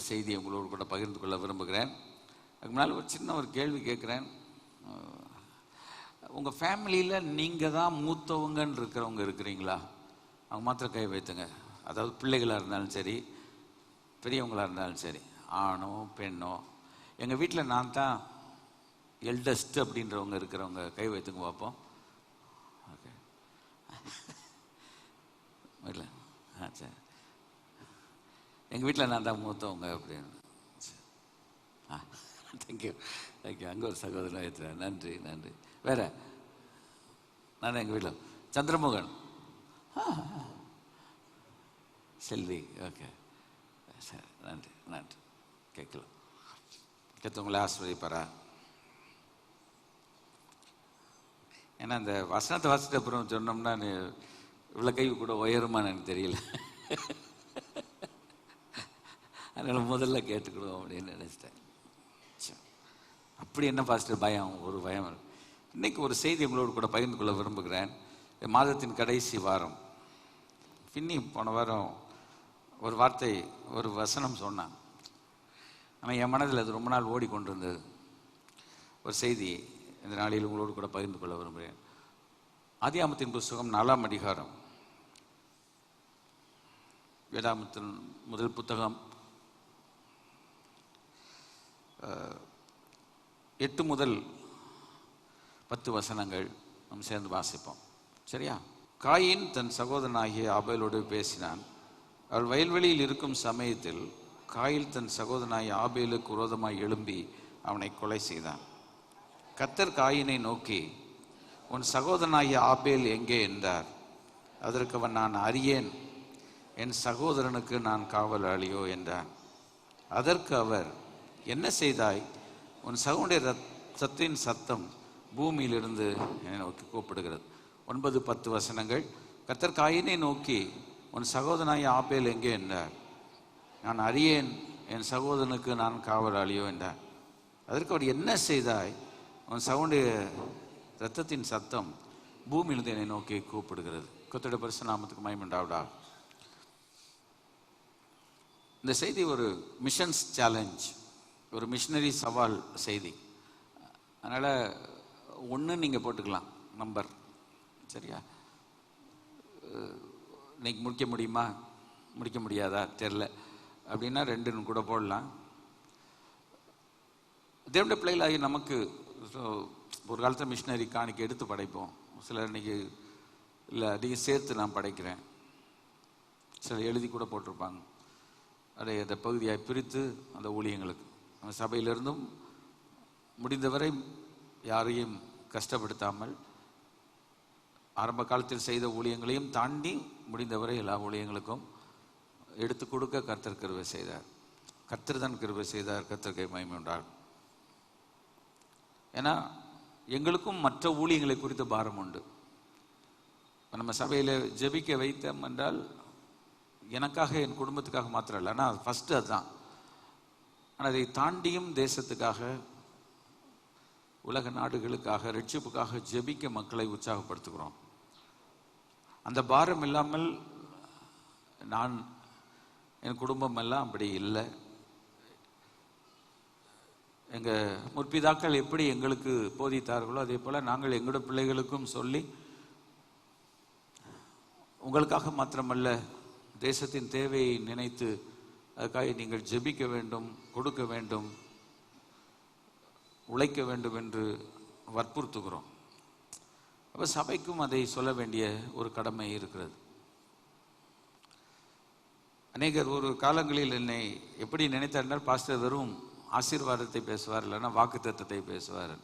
செய்தியை உங்களோடு கூட பகிர்ந்து கொள்ள விரும்புகிறேன். அதுக்கு முன்னால் ஒரு சின்ன கேள்வி கேட்குறேன். உங்கள் ஃபேமிலியில் நீங்கள் தான் மூத்தவங்கன்னு இருக்கிறவங்க இருக்கிறீங்களா? அவங்க மாத்திரம் கை வைத்துங்க. அதாவது பிள்ளைகளாக இருந்தாலும் சரி, பெரியவங்களாக இருந்தாலும் சரி, ஆணோ பெண்ணோ. எங்கள் வீட்டில் நான் தான் எல்டஸ்ட் அப்படின்றவங்க இருக்கிறவங்க கை வைத்துங்க பார்ப்போம். ஓகே, இல்லை, சரி. எங்கள் வீட்டில் நான் தான் மூத்தவங்க அப்படின்னு. Thank you thank you. அங்கே ஒரு சகோதரன் ஏற்றுறேன். நன்றி நன்றி. வேற நான் எங்கள் வீட்டில் சந்திரமோகன், செல்வி. ஓகே, சரி, நன்றி நன்றி. கேட்கலாம். கேட்டவங்களை ஆசிரியப்பாரா? ஏன்னா அந்த வசனத்தை வாசித்த அப்புறம் சொன்னோம்னா இவ்வளோ கை கூட உயருமான்னு எனக்கு தெரியல. அதனால் முதல்ல கேட்டுக்கிடுவோம் அப்படின்னு நினச்சிட்டேன். அப்படி என்ன பாஸ்டர் பயம்? ஒரு பயம். இன்றைக்கி ஒரு செய்தி உங்களோடு கூட பகிர்ந்து கொள்ள விரும்புகிறேன். மாதத்தின் கடைசி வாரம் பின்னி போன வாரம் ஒரு வார்த்தை, ஒரு வசனம் சொன்னான். ஆனால் என் மனதில் அது ரொம்ப நாள் ஓடிக்கொண்டிருந்தது. ஒரு செய்தி இந்த நாளில் உங்களோடு கூட பகிர்ந்து கொள்ள விரும்புகிறேன். ஆதியாகமத்தின் புத்தகம் 4ஆம் அதிகாரம், வேதாகமத்தின் முதல் புத்தகம் 8 முதல் 10 வசனங்கள் நம்ம சேர்ந்து வாசிப்போம். சரியா? காயின் தன் சகோதரனாகிய ஆபேலோடு பேசினான். அவள் வயல்வெளியில் இருக்கும் சமயத்தில் காயில் தன் சகோதரனாகிய ஆபேலுக்கு விரோதமாய் எழும்பி அவனை கொலை செய்தான். கர்த்தர் காயினை நோக்கி, உன் சகோதரனாகிய ஆபேல் எங்கே என்றார். அதற்கு அவன், நான் அறியேன், என் சகோதரனுக்கு நான் காவலாளியோ என்றான். அதற்கு அவர், என்ன செய்தாய்? உன் சகோதரனுடைய ரத்தத்தின் சத்தம் பூமியிலிருந்து என்னை நோக்கி கூப்பிடுகிறது. 9-10 வசனங்கள். கர்த்தர் காயினை நோக்கி, உன் சகோதரனாகிய ஆபேல் எங்கே என்றார். நான் அறியேன், என் சகோதரனுக்கு நான் காவலாளியோ என்றார். அதற்கு அவர், என்ன செய்தாய்? உன் சகோதரனுடைய ரத்தத்தின் சத்தம் பூமியிலிருந்து என்னை நோக்கி கூப்பிடுகிறது. கர்த்தருடைய பரிசுத்த நாமத்துக்கு மகிமை உண்டாவதாக. இந்த செய்தி ஒரு மிஷன்ஸ் சேலஞ்ச், ஒரு மிஷனரி சவால் செய்தி. அதனால் ஒன்று நீங்கள் போட்டுக்கலாம் நம்பர். சரியா? இன்னைக்கு முடிக்க முடியுமா, முடிக்க முடியாதா தெரில அப்படின்னா 2 கூட போடலாம். தேவனுடைய பிள்ளைகளாகி நமக்கு ஒரு காலத்தில் மிஷினரி காணிக்கை எடுத்து படைப்போம். சிலர் இன்னைக்கு இல்லை அதிகம் சேர்த்து நான் படைக்கிறேன். சிலர் எழுதி கூட போட்டிருப்பாங்க. அதை அந்த பகுதியாக பிரித்து அந்த ஊழியங்களுக்கு அந்த சபையிலிருந்தும் முடிந்தவரை யாரையும் கஷ்டப்படுத்தாமல் ஆரம்ப காலத்தில் செய்த ஊழியங்களையும் தாண்டி முடிந்தவரை எல்லா ஊழியங்களுக்கும் எடுத்து கொடுக்க கர்த்தர் கிருபை செய்தார். கர்த்தர் தான் கிருபை செய்தார். கர்த்தருக்கு மகிமை உண்டாகும். ஏன்னா எங்களுக்கும் மற்ற ஊழியங்களை குறித்த பாரம் உண்டு. நம்ம சபையில் ஜெபிக்க வைத்தோம் என்றால் எனக்காக, என் குடும்பத்துக்காக மாத்திரம் இல்லை, ஆனால் ஃபஸ்ட்டு அதுதான். ஆனால் அதை தாண்டியும் தேசத்துக்காக, உலக நாடுகளுக்காக, ரட்சிப்புக்காக ஜெபிக்க மக்களை உற்சாகப்படுத்துகிறோம். அந்த பாரம் இல்லாமல் நான், என் குடும்பம் எல்லாம் அப்படி இல்லை. எங்கள் முற்பிதாக்கள் எப்படி எங்களுக்கு போதித்தார்களோ அதே போல் நாங்கள் எங்களோட பிள்ளைகளுக்கும் சொல்லி, உங்களுக்காக மாத்திரமல்ல, தேசத்தின் தேவையை நினைத்து அதுக்காக நீங்கள் ஜெபிக்க வேண்டும், கொடுக்க வேண்டும், உழைக்க வேண்டும் என்று வற்புறுத்துகிறோம். அப்போ சபைக்கும் அதை சொல்ல வேண்டிய ஒரு கடமை இருக்கிறது. அநேகர் ஒரு காலங்களில் என்னை எப்படி நினைத்தார், பாஸ்டர் வெறும் ஆசீர்வாதத்தை பேசுவார், இல்லைன்னா வாக்குத்தத்தத்தை பேசுவார்.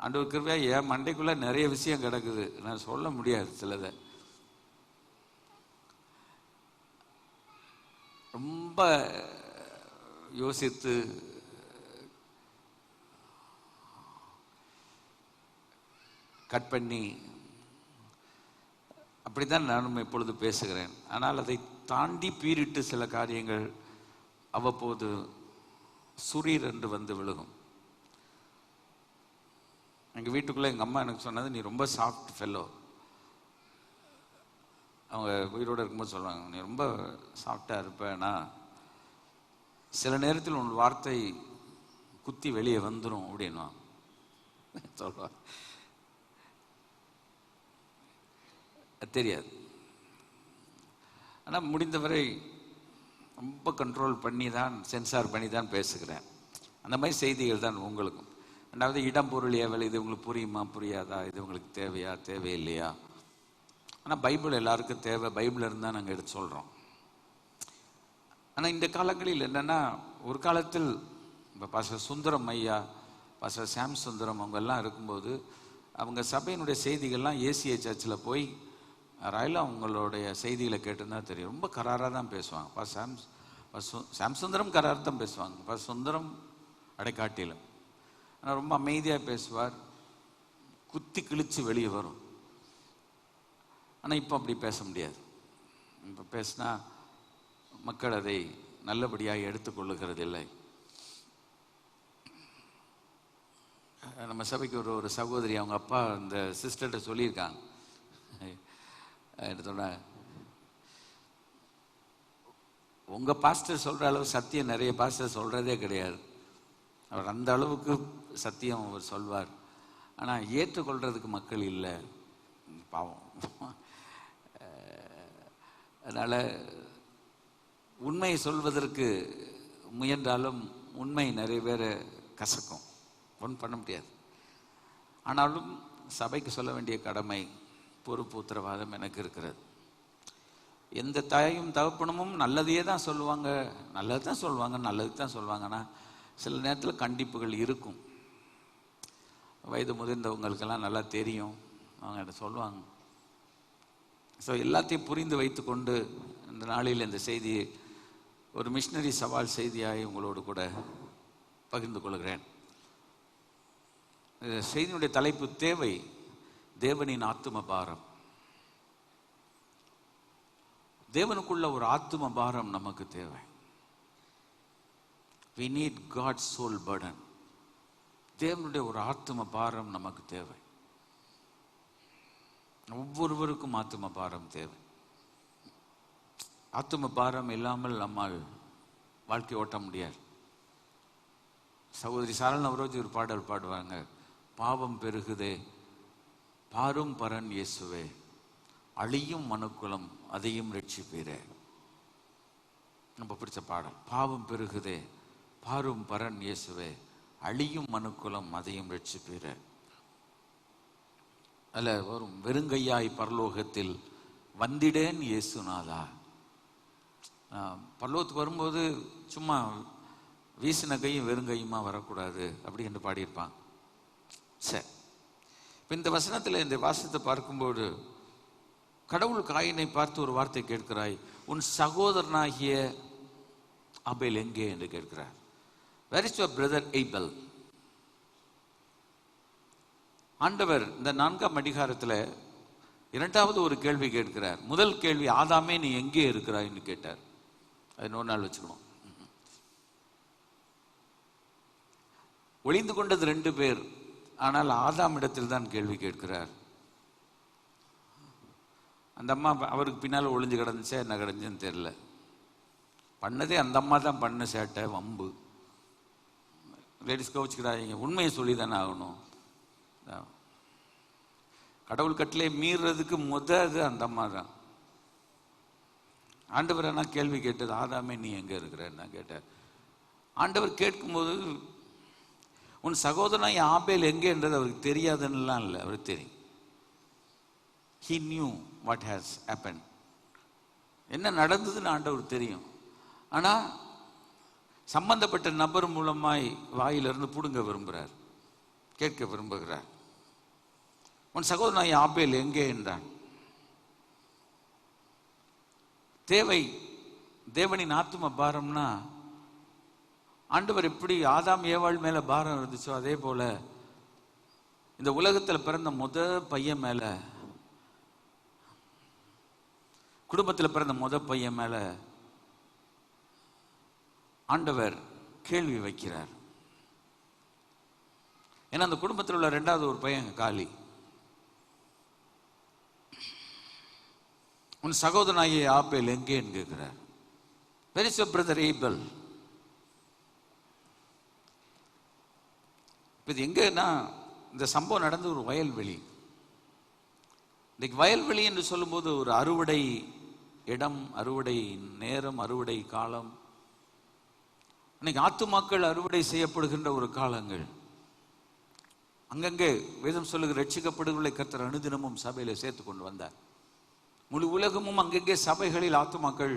ஆண்டவர் கிருபையா என் மண்டைக்குள்ளே நிறைய விஷயம் கிடக்குது, நான் சொல்ல முடியாது. சிலதை ரொம்ப யோசித்து கட் பண்ணி அப்படித்தான் நானும் இப்பொழுது பேசுகிறேன். ஆனால் அதை தாண்டி பீறிட்டு சில காரியங்கள் அவ்வப்போது சுரீர் என்று வந்து விழுகும். எங்கள் வீட்டுக்குள்ளே எங்கள் அம்மா எனக்கு சொன்னது, நீ ரொம்ப சாஃப்ட் ஃபெல்லோ, அவங்க உயிரோடு இருக்கும்போது சொல்லுவாங்க, நீ ரொம்ப சாஃப்டாக இருப்பேன்னா சில நேரத்தில் உன் வார்த்தை குத்தி வெளியே வந்துடும் அப்படின்னா சொல்லுவாங்க. தெரியாது, ஆனால் முடிந்தவரை ரொம்ப கண்ட்ரோல் பண்ணி தான், சென்சார் பண்ணி தான் பேசுகிறேன். அந்த மாதிரி செய்திகள் தான் உங்களுக்கும். ரெண்டாவது, இடம் பொருள் ஏவல், இது உங்களுக்கு புரியுமா புரியாதா, இது உங்களுக்கு தேவையா தேவையில்லையா. ஆனால் பைபிள் எல்லாருக்கும் தேவை, பைபிள் இருந்தால் நாங்கள் எடுத்து சொல்கிறோம். ஆனால் இந்த காலங்களில் என்னென்னா, ஒரு காலத்தில் இப்போ பாஸ்டர் சுந்தரம் ஐயா, பாஸ்டர் சாம் சுந்தரம் அவங்கெல்லாம் இருக்கும்போது அவங்க சபையினுடைய செய்திகள்லாம் ஏசிஐ சர்ச்சில் போய் ராயெல்லாம் அவங்களுடைய செய்திகளை கேட்டுருந்தா தெரியும். ரொம்ப கராராக தான் பேசுவாங்க. சாம் சுந்தரம் கரார் தான் பேசுவாங்க. சுந்தரம் அடைக்காட்டிலும் ஆனால் ரொம்ப அமைதியாக பேசுவார், குத்தி கிழிச்சு வெளியே வரும். ஆனால் இப்போ அப்படி பேச முடியாது. இப்போ பேசினா மக்கள் அதை நல்லபடியாக எடுத்துக்கொள்ளுகிறது இல்லை. நம்ம சபைக்கு ஒரு சகோதரி, அவங்க அப்பா இந்த சிஸ்டர்கிட்ட சொல்லியிருக்காங்க, சொன்ன உங்கள் பாஸ்டர் சொல்கிற அளவு சத்தியம் நிறைய பாஸ்டர் சொல்கிறதே கிடையாது. அவர் அந்த அளவுக்கு சத்தியம் அவர் சொல்வார், ஆனால் ஏற்றுக்கொள்கிறதுக்கு மக்கள் இல்லை, பாவம். அதனால் உண்மையை சொல்வதற்கு முயன்றாலும் உண்மை நிறைய பேர் கசக்கும், ஒன்றும் பண்ண முடியாது. ஆனாலும் சபைக்கு சொல்ல வேண்டிய கடமை, பொறுப்பு, உத்தரவாதம் எனக்கு இருக்கிறது. எந்த தாயும் தகப்பனமும் நல்லதையே தான் சொல்லுவாங்க, நல்லது தான் சொல்லுவாங்க, நல்லது தான் சொல்லுவாங்கன்னா சில நேரத்தில் கண்டிப்புகள் இருக்கும். வயது முதிர்ந்தவங்களுக்கெல்லாம் நல்லா தெரியும், அவங்க என்ன சொல்லுவாங்க. ஸோ எல்லாத்தையும் புரிந்து வைத்து கொண்டு இந்த நாளில் இந்த செய்தியை ஒரு மிஷினரி சவால் செய்தியாய் உங்களோடு கூட பகிர்ந்து கொள்கிறேன். செய்தியினுடைய தலைப்பு தேவை, தேவனின் ஆத்தும பாரம். தேவனுக்குள்ள ஒரு ஆத்தும பாரம் நமக்கு தேவை. We need God's soul burden. தேவனுடைய ஒரு ஆத்தும பாரம் நமக்கு தேவை. ஒவ்வொருவருக்கும் ஆத்தும பாரம் தேவை. ஆத்தும பாரம் இல்லாமல் நம்மால் வாழ்க்கை ஓட்ட முடியாது. சகோதரி சாரல் நவரோஜி ஒரு பாடல் பாடுவாங்க, பாவம் பெருகுதே பாரும் பரன் இயேசுவே, அழியும் மனுக்குலம் அதையும் ரட்சிப்பீரே. நம்ம பிடிச்ச பாடல். பாவம் பெருகுதே பாரும் பரன் இயேசுவே, அழியும் மனுக்குலம் அதையும் ரட்சிப்பீரே. அதில் வரும், வெறுங்கையாய் பரலோகத்தில் வந்திடேன் இயேசுநாதா. பரலோகத்துக்கு வரும்போது சும்மா வீசின கையும் வெறுங்கையுமா வரக்கூடாது அப்படி என்று பாடியிருப்பாங்க. சரி, இப்போ இந்த வசனத்தில் இந்த வாசத்தை பார்க்கும்போது கடவுள் காயினை பார்த்து ஒரு வார்த்தை கேட்கிறாய், உன் சகோதரனாகிய ஆபேல் எங்கே என்று கேட்கிறார். Where is your brother Abel? ஆண்டவர் இந்த 4ஆம் அதிகாரத்தில் இரண்டாவது ஒரு கேள்வி கேட்கிறார். முதல் கேள்வி, ஆதாமே நீ எங்கே இருக்கிறாய்ன்னு கேட்டார். அது இன்னொரு நாள் வச்சுக்கணும். ஒளிந்து கொண்டது 2 பேர், ஆனால் ஆதாம் இடத்தில் தான் கேள்வி கேட்கிறார். அந்த அம்மா அவருக்கு பின்னால் ஒளிஞ்சு கிடந்துச்சா என்ன கிடந்துச்சுன்னு தெரியல. பண்ணதே அந்த அம்மா தான் பண்ண சேட்டை, வம்பு. லேடிஸ் கவச்சிக்கிறாங்க, உண்மையை சொல்லி தானே ஆகணும். கடவுள் கட்டளை மீறுறதுக்கு அது அந்த அம்மா தான். ஆண்டவர் என்ன கேள்வி கேட்டது, ஆதாமே நீ எங்கே இருக்கிற கேட்டார். ஆண்டவர் கேட்கும்போது உன் சகோதரன் ஆபேல் எங்கேன்றது அவருக்கு தெரியாதுன்னுலாம் இல்லை, அவருக்கு தெரியும். He knew what has happened. என்ன நடந்ததுன்னு ஆண்டவர் தெரியும். ஆனால் சம்பந்தப்பட்ட நபர் மூலமாய் வாயிலிருந்து புடுங்க விரும்புகிறார், கேட்க விரும்புகிறார். உன் சகோதரன் ஆபேல் எங்கே என்றான். தேவை, தேவனின் ஆத்தும பாரம்னா, ஆண்டவர் எப்படி ஆதாம் ஏவாள் மேல பாரம் இருந்துச்சோ அதே போல இந்த உலகத்தில் பிறந்த பையன் மேல, குடும்பத்தில் பிறந்த பையன் மேல ஆண்டவர் கேள்வி வைக்கிறார். ஏன்னா அந்த குடும்பத்தில் உள்ள 2வது ஒரு பையன் காளி. உன் சகோதரனாகிய ஆபேல் எங்கேன்னு கேட்கிறார். Where is your brother Abel? இது எங்கன்னா இந்த சம்பவம் நடந்து ஒரு வயல்வெளி. இன்னைக்கு வயல்வெளி என்று சொல்லும்போது ஒரு அறுவடை இடம், அறுவடை நேரம், அறுவடை காலம். இன்னைக்கு ஆத்துமாக்கள் அறுவடை செய்யப்படுகின்ற ஒரு காலங்கள். அங்கங்கே வேதம் சொல்லுகிற ரட்சிக்கப்படுகளை கர்த்தர் அனுதினமும் சபையில சேர்த்து கொண்டு வந்தார். முழு உலகமும் அங்கங்கே சபைகளில் ஆத்துமாக்கள்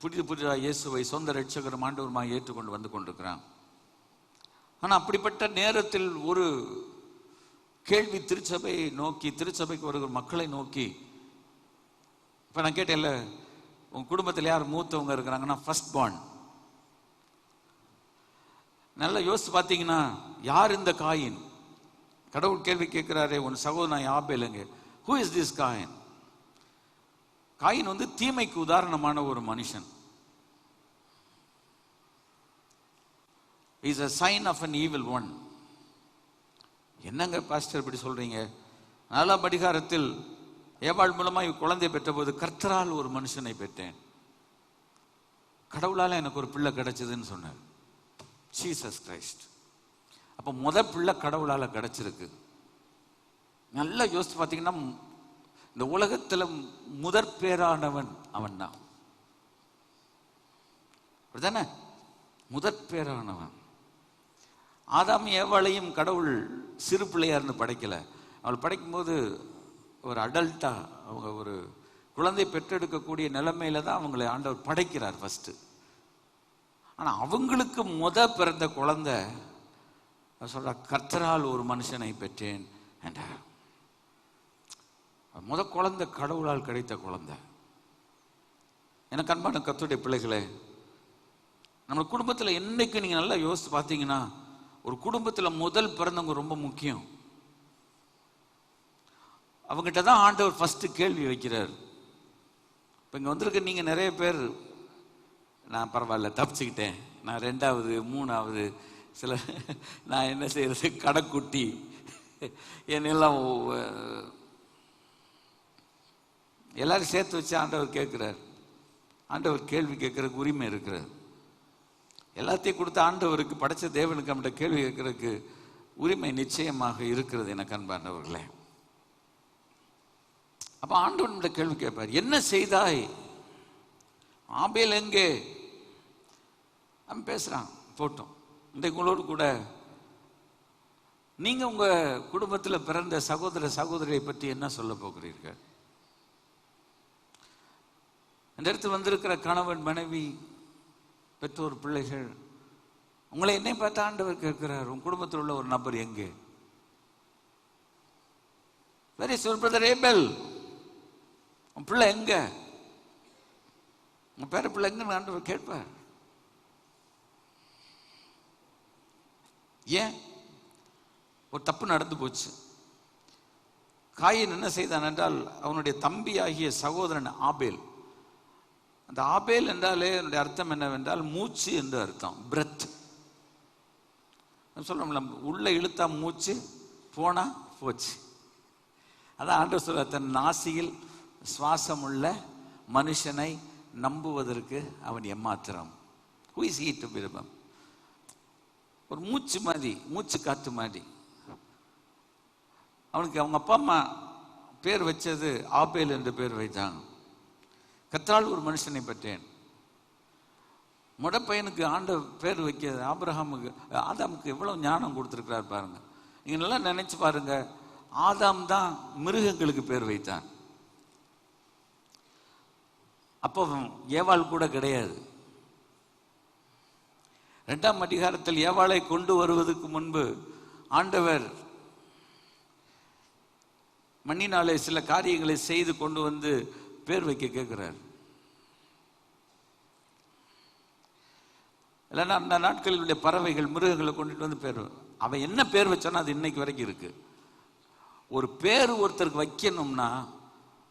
புதிதாக இயேசுவை சொந்த ரட்சகரும் ஆண்டவருமாக ஏற்றுக்கொண்டு வந்து கொண்டிருக்கிறான். ஆனால் அப்படிப்பட்ட நேரத்தில் ஒரு கேள்வி திருச்சபையை நோக்கி, திருச்சபைக்கு வருகிற மக்களை நோக்கி. இப்போ நான் கேட்டேன்ல, உங்க குடும்பத்தில் யார் மூத்தவங்க இருக்கிறாங்கன்னா ஃபர்ஸ்ட் பார்ன். நல்லா யோசிச்சு பார்த்தீங்கன்னா யார் இந்த காயின்? கடவுள் கேள்வி கேட்கிறாரே, உன் சகோதரன் ஆபேலுங்க. Who is this Cain? Cain வந்து தீமைக்கு உதாரணமான ஒரு மனுஷன். Is a sign of an evil one. என்னங்க பாஸ்டர் இப்படி சொல்றீங்க? 4ஆம் அதிகாரத்தில் ஏவாள் மூலமாக குழந்தை பெற்ற போது, கர்த்தரால் ஒரு மனுஷனை பெற்றேன், கடவுளால எனக்கு ஒரு பிள்ளை கிடைச்சதுன்னு சொன்னார். Jesus Christ. அப்ப முதல் பிள்ளை கடவுளால கிடைச்சிருக்கு. நல்லா யோசிச்சு பார்த்தீங்கன்னா இந்த உலகத்துல முதற் பேரானவன் அவன் தான். அப்படிதானே? முதற் பேரானவன். ஆதாம் ஏவாளையும் கடவுள் சிறு பிள்ளையார்னு படைக்கல. அவள் படைக்கும்போது ஒரு அடல்ட்டா, அவங்க ஒரு குழந்தை பெற்றெடுக்கக்கூடிய நிலைமையில தான் அவங்களை ஆண்டவர் படைக்கிறார் ஃபர்ஸ்ட். ஆனா அவங்களுக்கு பிறந்த குழந்தை சொல்ற, கர்த்தரால் ஒரு மனுஷனை பெற்றேன் என்றார். குழந்தை கடவுளால் கிடைத்த குழந்தை. எனக்கு அன்பான கர்த்தருடைய பிள்ளைகளே, நம்ம குடும்பத்தில் என்னைக்கு நீங்க நல்லா யோசிச்சு பார்த்தீங்கன்னா, ஒரு குடும்பத்தில் முதல் பிறந்தவங்க ரொம்ப முக்கியம். அவங்ககிட்ட தான் ஆண்டவர் ஃபர்ஸ்ட் கேள்வி வைக்கிறார். இப்போ இங்கே வந்திருக்க நீங்க நிறைய பேர், நான் பரவாயில்ல தப்பிச்சுக்கிட்டேன், நான் 2வது 3வது, சில நான் என்ன செய்யறது, கடைக்குட்டி என்னெல்லாம் எல்லாரும் சேர்த்து வச்சு ஆண்டவர் கேட்கிறார். ஆண்டவர் கேள்வி கேட்கறதுக்கு உரிமை இருக்கிறது. எல்லாத்தையும் கொடுத்த ஆண்டவருக்கு, படைச்ச தேவனுக்கு நம்மகிட்ட கேள்வி கேட்கறதுக்கு உரிமை நிச்சயமாக இருக்கிறது. எனக்கு அன்பானவர்களே, அப்ப ஆண்டவர் நம்மகிட்ட கேள்வி கேட்பார், என்ன செய்தாய்? ஆபேல் எங்கே? அவன் பேசுறான், போட்டோம். இன்றைக்கு உங்களோடு கூட நீங்க உங்க குடும்பத்தில் பிறந்த சகோதர சகோதரியை பற்றி என்ன சொல்ல போகிறீர்கள்? இந்த இடத்துல வந்திருக்கிற கணவன், மனைவி, பெற்றோர், பிள்ளைகள், உங்களை என்னை பார்த்து ஆண்டவர் கேட்கிறார், உன் குடும்பத்தில் உள்ள ஒரு நபர் எங்கே? Where is your brother Abel? உன் பிள்ளை எங்க? உன் பேர பிள்ளை எங்க? ஆண்டவர் கேட்பார். ஏன்? ஒரு தப்பு நடந்து போச்சு. காயின் என்ன செய்தான் என்றால், அவனுடைய தம்பி ஆகிய சகோதரன் ஆபேல். அந்த ஆபேல் என்றாலே என்னுடைய அர்த்தம் என்னவென்றால் மூச்சு என்று அர்த்தம், பிரெத். சொல்றோம்ல, உள்ள இழுத்தா மூச்சு, போனா போச்சு. அதான் ஆண்டவர் சொல்ற, தன் நாசியில் சுவாசம் உள்ள மனுஷனை நம்புவதற்கு அவன் எம்மாத்திரம். Who is he to be remembered? ஒரு மூச்சு மாதிரி, மூச்சு காத்து மாதிரி. அவனுக்கு அவங்க அப்பா அம்மா பேர் வச்சது ஆபேல் என்று பேர் வைத்தாங்க. கர்த்தரால் ஒரு மனுஷனை பெற்றேன். பையனுக்கு ஆண்ட பேர் வைக்க ஆபிரகாமுக்கு, ஆதாமுக்கு எவ்வளவு ஞானம் கொடுத்துருக்கிறார் பாருங்க. நீங்க நல்லா நினைச்சு பாருங்க, ஆதாம் தான் மிருகங்களுக்கு பேர் வைத்தான். அப்போ ஏவாள் கூட கிடையாது. 2ஆம் அதிகாரத்தில் ஏவாளை கொண்டு வருவதற்கு முன்பு ஆண்டவர் மண்ணினாலே சில காரியங்களை செய்து கொண்டு வந்து பேர் வைக்க கேட்கிறார். இல்லைன்னா அந்த நாட்களிலுடைய பறவைகள், மிருகங்களை கொண்டுட்டு வந்து பேர், அவன் என்ன பேர் வச்சானோ அது இன்னைக்கு வரைக்கும் இருக்கு. ஒரு பேர் ஒருத்தருக்கு வைக்கணும்னா,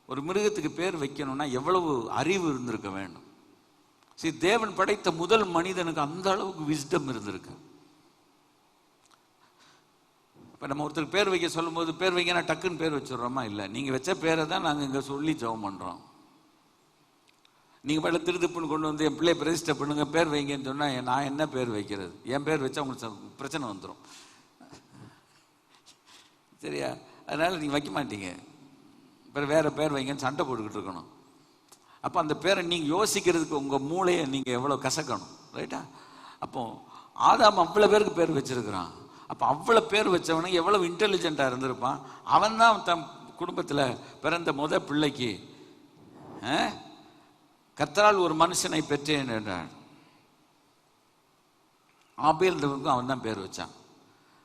ஒரு மிருகத்துக்கு பேர் வைக்கணும்னா எவ்வளவு அறிவு இருந்திருக்க வேண்டும். சரி, தேவன் படைத்த முதல் மனிதனுக்கு அந்த அளவுக்கு விஸ்டம் இருந்திருக்கு. இப்போ நம்ம ஒருத்தருக்கு பேர் வைக்க சொல்லும் போது, பேர் வைக்க டக்குன்னு பேர் வச்சுடுறோமா? இல்லை, நீங்கள் வச்ச பேரை தான் நாங்கள் இங்கே சொல்லி ஜெபம் பண்ணுறோம். நீங்கள் பாட்டில் திருத்துப்புன்னு கொண்டு வந்து என் பிள்ளையை ரெஜிஸ்டர் பண்ணுங்க, பேர் வைங்கன்னு சொன்னால் நான் என்ன பேர் வைக்கிறது? என் பேர் வச்சா உங்களுக்கு பிரச்சனை வந்துடும். சரியா? அதனால் நீங்கள் வைக்க மாட்டீங்க, வேறு பேர் வைங்கன்னு சண்டை போட்டுக்கிட்டு இருக்கணும். அப்போ அந்த பேரை நீங்கள் யோசிக்கிறதுக்கு உங்கள் மூளையை நீங்கள் எவ்வளோ கசக்கணும், ரைட்டா? அப்போ ஆதாம் அவ்வளோ பேருக்கு பேர் வச்சிருக்கிறான். அப்போ அவ்வளோ பேர் வச்சவனுக்கு எவ்வளோ இன்டெலிஜென்ட்டாக இருந்திருப்பான். அவன் தான் தன் குடும்பத்தில் பிறந்த பிள்ளைக்கு கர்த்தரால் ஒரு மனுஷனை பெற்றேன் என்றான். ஆபேல்ன்றவனுக்கும் அவன் தான் பேர் வச்சான்.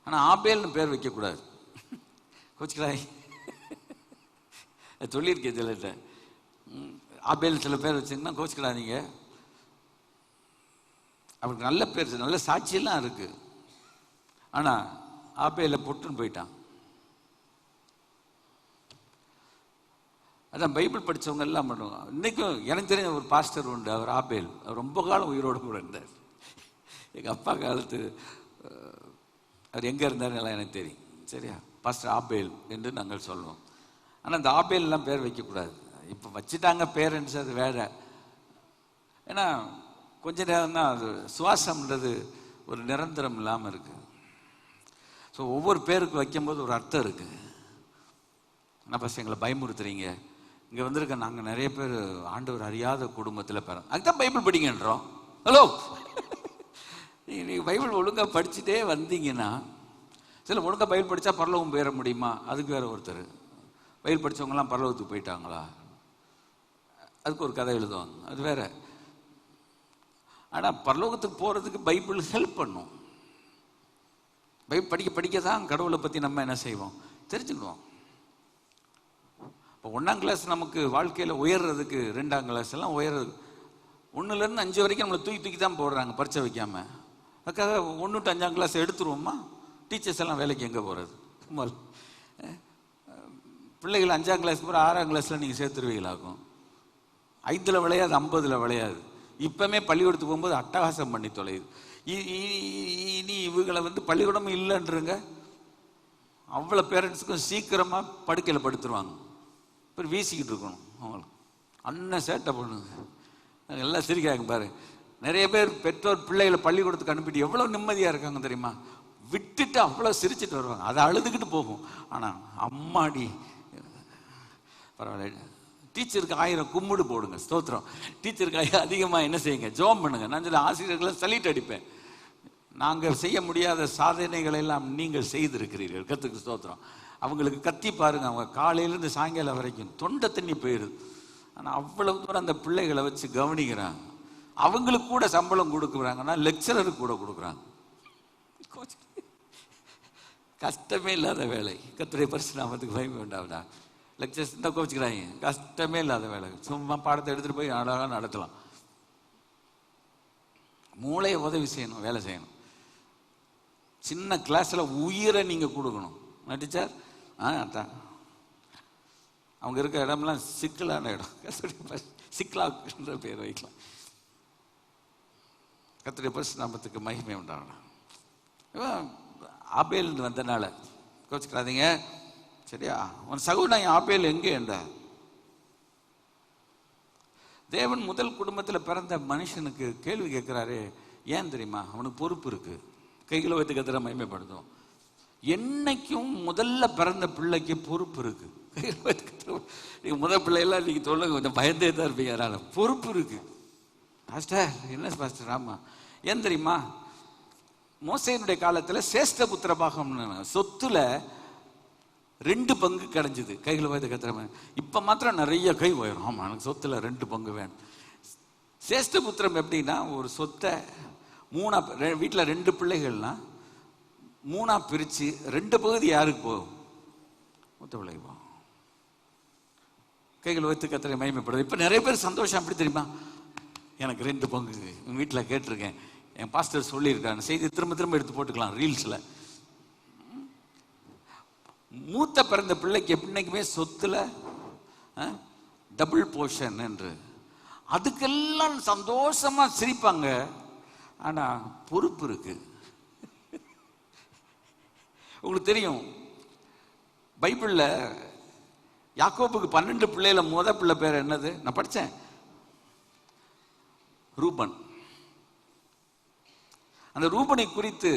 ஆனால் ஆபேல்னு பேர் வைக்கக்கூடாது. கோச்சுக்கிறாய் சொல்லியிருக்கேன் சிலர்கிட்ட. ஆபேல் சில பேர் வச்சிங்கன்னா கோச்சுக்கிறாதீங்க. அவருக்கு நல்ல பேர், நல்ல சாட்சியெல்லாம் இருக்கு. ஆனால் ஆபேல பொட்டுன்னு போயிட்டான். அதான் பைபிள் படித்தவங்க எல்லாம் பண்ணுவாங்க. இன்றைக்கும் எனக்கு தெரிஞ்ச ஒரு பாஸ்டர் உண்டு, அவர் ஆபேல். அவர் ரொம்ப காலம் உயிரோடு கூட இருந்தார். எங்கள் அப்பா காலத்து அவர் எங்கே இருந்தாருன்னு எனக்கு தெரியும். சரியா? பாஸ்டர் ஆபேல் என்று நாங்கள் சொல்லுவோம். ஆனால் அந்த ஆபேல்லாம் பேர் வைக்கக்கூடாது. இப்போ வச்சுட்டாங்க பேரண்ட்ஸ், அது வேற. ஏன்னா கொஞ்ச நேரம் தான் அது, சுவாசம்ன்றது ஒரு நிரந்தரம் இல்லாமல் இருக்குது. ஸோ ஒவ்வொரு பேருக்கு வைக்கும்போது ஒரு அர்த்தம் இருக்குது. ஆனால் ஃபஸ்ட் எங்களை பயமுறுத்துறீங்க. இங்கே வந்திருக்க நாங்கள் நிறைய பேர் ஆண்டவர் அறியாத குடும்பத்தில் பிறந்தோம். அதுதான் பைபிள் படிங்கன்றோம். ஹலோ, நீங்கள் பைபிள் ஒழுங்காக படிச்சுட்டே வந்தீங்கன்னா, சில ஒழுங்காக பைபிள் படித்தா பரலோகம் போயிட முடியுமா? அதுக்கு வேறு ஒருத்தர். பைபிள் படித்தவங்களாம் பரலோகத்துக்கு போயிட்டாங்களா? அதுக்கு ஒரு கதை எழுதுவாங்க, அது வேற. ஆனால் பரலோகத்துக்கு போகிறதுக்கு பைபிள் ஹெல்ப் பண்ணும். பைபிள் படிக்க படிக்க தான் கடவுளை பற்றி நம்ம என்ன செய்வோம், தெரிஞ்சுக்குவோம். இப்போ 1ஆம் கிளாஸ் நமக்கு வாழ்க்கையில் உயர்றதுக்கு, 2ஆம் கிளாஸ் எல்லாம் உயர்றது, 1லேருந்து 5 வரைக்கும் நம்மளை தூக்கி தூக்கி தான் போடுறாங்க பரிச்சை வைக்காமல். அதுக்காக 1 to 5ஆம் கிளாஸ் எடுத்துருவோமா? டீச்சர்ஸ் எல்லாம் வேலைக்கு எங்கே போகிறது? பிள்ளைகள் 5ஆம் கிளாஸ்க்கு அப்புறம் 6ஆம் கிளாஸில் நீங்கள் சேர்த்துருவீங்களாக்கும். 5ல் விளையாது, 50ல் விளையாது. இப்போமே பள்ளிக்கூடத்துக்கு போகும்போது அட்டகாசம் பண்ணி தொலையுது. இனி இவங்களை பள்ளிக்கூடமும் இல்லைன்றங்க. அவ்வளோ பேரண்ட்ஸுக்கும் சீக்கிரமாக படுக்கையில் படுத்துருவாங்க. இப்போ வீசிக்கிட்டு இருக்கணும் அவங்களுக்கு. அண்ணன் சேட்டை பண்ணுங்க, எல்லாம் சிரிக்காங்க பாரு. நிறைய பேர் பெற்றோர் பிள்ளைகளை பள்ளிக்கூடத்துக்கு அனுப்பிட்டு எவ்வளோ நிம்மதியாக இருக்காங்க தெரியுமா? விட்டுட்டு அவ்வளோ சிரிச்சுட்டு வருவாங்க, அதை அழுதுகிட்டு போகும். ஆனால் அம்மாடி பரவாயில்ல, டீச்சருக்கு 1000 கும்பிடு போடுங்க, ஸ்தோத்திரம். டீச்சருக்கு அதிகமாக என்ன செய்யுங்க, ஜோம் பண்ணுங்க. நான் சொல்ல ஆசிரியர்களை சல்யூட் அடிப்பேன். நாங்கள் செய்ய முடியாத சாதனைகளை எல்லாம் நீங்கள் செய்திருக்கிறீர்கள், கர்த்தருக்கு ஸ்தோத்திரம். அவங்களுக்கு கத்தி பாருங்க, அவங்க காலையிலேருந்து சாயங்காலம் வரைக்கும் தொண்டை தண்ணி போயிடுது. ஆனால் அவ்வளவு தூரம் அந்த பிள்ளைகளை வச்சு கவனிக்கிறாங்க. அவங்களுக்கு கூட சம்பளம் கொடுக்குறாங்கன்னா லெக்சரருக்கு கூட கொடுக்குறாங்க. கஷ்டமே இல்லாத வேலை. கர்த்தருடைய பரிசுநாமத்துக்கு பயமே வேண்டாம்டா. லெக்சர்ஸ் தான் கோச்சிக்கிறாங்க, கஷ்டமே இல்லாத வேலை. சும்மா பாடத்தை எடுத்துகிட்டு போய் அழகாக நடத்தலாம். மூளையை உதவி செய்யணும், வேலை செய்யணும். சின்ன கிளாஸில் உயிரை நீங்கள் கொடுக்கணும். டீச்சர் அதான் அவங்க இருக்க இடம்லாம் சிக்கலான இடம். சிக்கலாக்குன்ற பேர் வைக்கலாம். கர்த்தருடைய பரிசுநாமத்துக்கு மகிமை உண்டாகணும். ஆபேல் வந்தனால கோச்சிக்கிறாதீங்க, சரியா? உன் சகோதரன் ஆபேல் எங்கே என்றார். தேவன் முதல் குடும்பத்தில் பிறந்த மனுஷனுக்கு கேள்வி கேட்கிறாரு. ஏன் தெரியுமா? அவனுக்கு பொறுப்பு இருக்கு. கைகளை வைத்து கத்திர மகிமைப்படுத்தும். என்னைக்கும் முதல்ல பிறந்த பிள்ளைக்கு பொறுப்பு இருக்கு. நீங்க முதல் பிள்ளையெல்லாம் நீங்க சொல்லுங்க, கொஞ்சம் பயந்தே தான் இருப்பீங்க. அதனால பொறுப்பு இருக்கு. பாஸ்டர் என்ன பாஸ்டர்? ஆமா, ஏன் தெரியுமா? மோசேயினுடைய காலத்தில் சேஷ்ட புத்திர பாகம் சொத்துல 2 பங்கு கிடைஞ்சது. கைகளை வைத்து கத்திர. இப்ப மாத்திரம் நிறைய கை உயரும். ஆமா, எனக்கு சொத்துல 2 பங்கு வேணும். சேஷ்ட புத்திரம் எப்படின்னா, ஒரு சொத்தை 3 வீட்டில் 2 பிள்ளைகள்னா 3 பிரிச்சு 2 பகுதி யாருக்கு போகும்? மூத்த பிள்ளைக்கு போகும். கைகள் வைத்து கத்திர மகிமைப்படுது. இப்போ நிறைய பேர் சந்தோஷம் எப்படி தெரியுமா? எனக்கு 2 பங்கு வீட்டில் கேட்டிருக்கேன், என் பாஸ்டர் சொல்லியிருக்காங்க. செய்தி திரும்ப திரும்ப எடுத்து போட்டுக்கலாம் ரீல்ஸில். மூத்த பிறந்த பிள்ளைக்கு எப்படின்னைக்குமே சொத்துல டபுள் போர்ஷன் என்று, அதுக்கெல்லாம் சந்தோஷமா சிரிப்பாங்க. ஆனா பொறுப்பு இருக்கு. உங்களுக்கு தெரியும், பைபிள்ல யாக்கோபுக்கு 12 பிள்ளையில முத பிள்ளை பேர் என்னது? நான் படித்தேன். ரூபன். அந்த ரூபனை குறித்து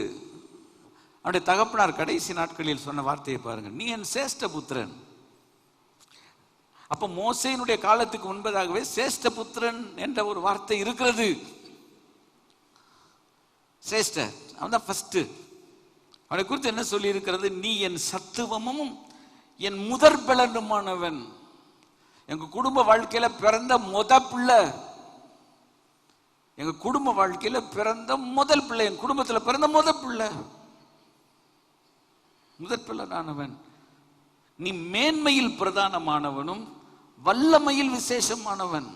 அவருடைய தகப்பனார் கடைசி நாட்களில் சொன்ன வார்த்தையை பாருங்க, நீ என் சேஷ்ட புத்திரன். அப்ப மோசேயினுடைய காலத்துக்கு முன்பதாகவே சேஷ்ட புத்திரன் என்ற ஒரு வார்த்தை இருக்கிறது. சேஷ்ட, அவன் தான் ஃபர்ஸ்ட். அவனை குறித்து என்ன சொல்லி இருக்கிறது? நீ என் சத்துவமும் என் முதற் பலனுமானவன். எங்க குடும்ப வாழ்க்கையில பிறந்த பிள்ளை, எங்க குடும்ப வாழ்க்கையில பிறந்த முதல் பிள்ளை, என் குடும்பத்துல பிறந்த முதல் பிள்ளை, முதற் பிள்ளைனானவன். நீ மேன்மையில் பிரதானமானவனும் வல்லமையில் விசேஷமானவன்.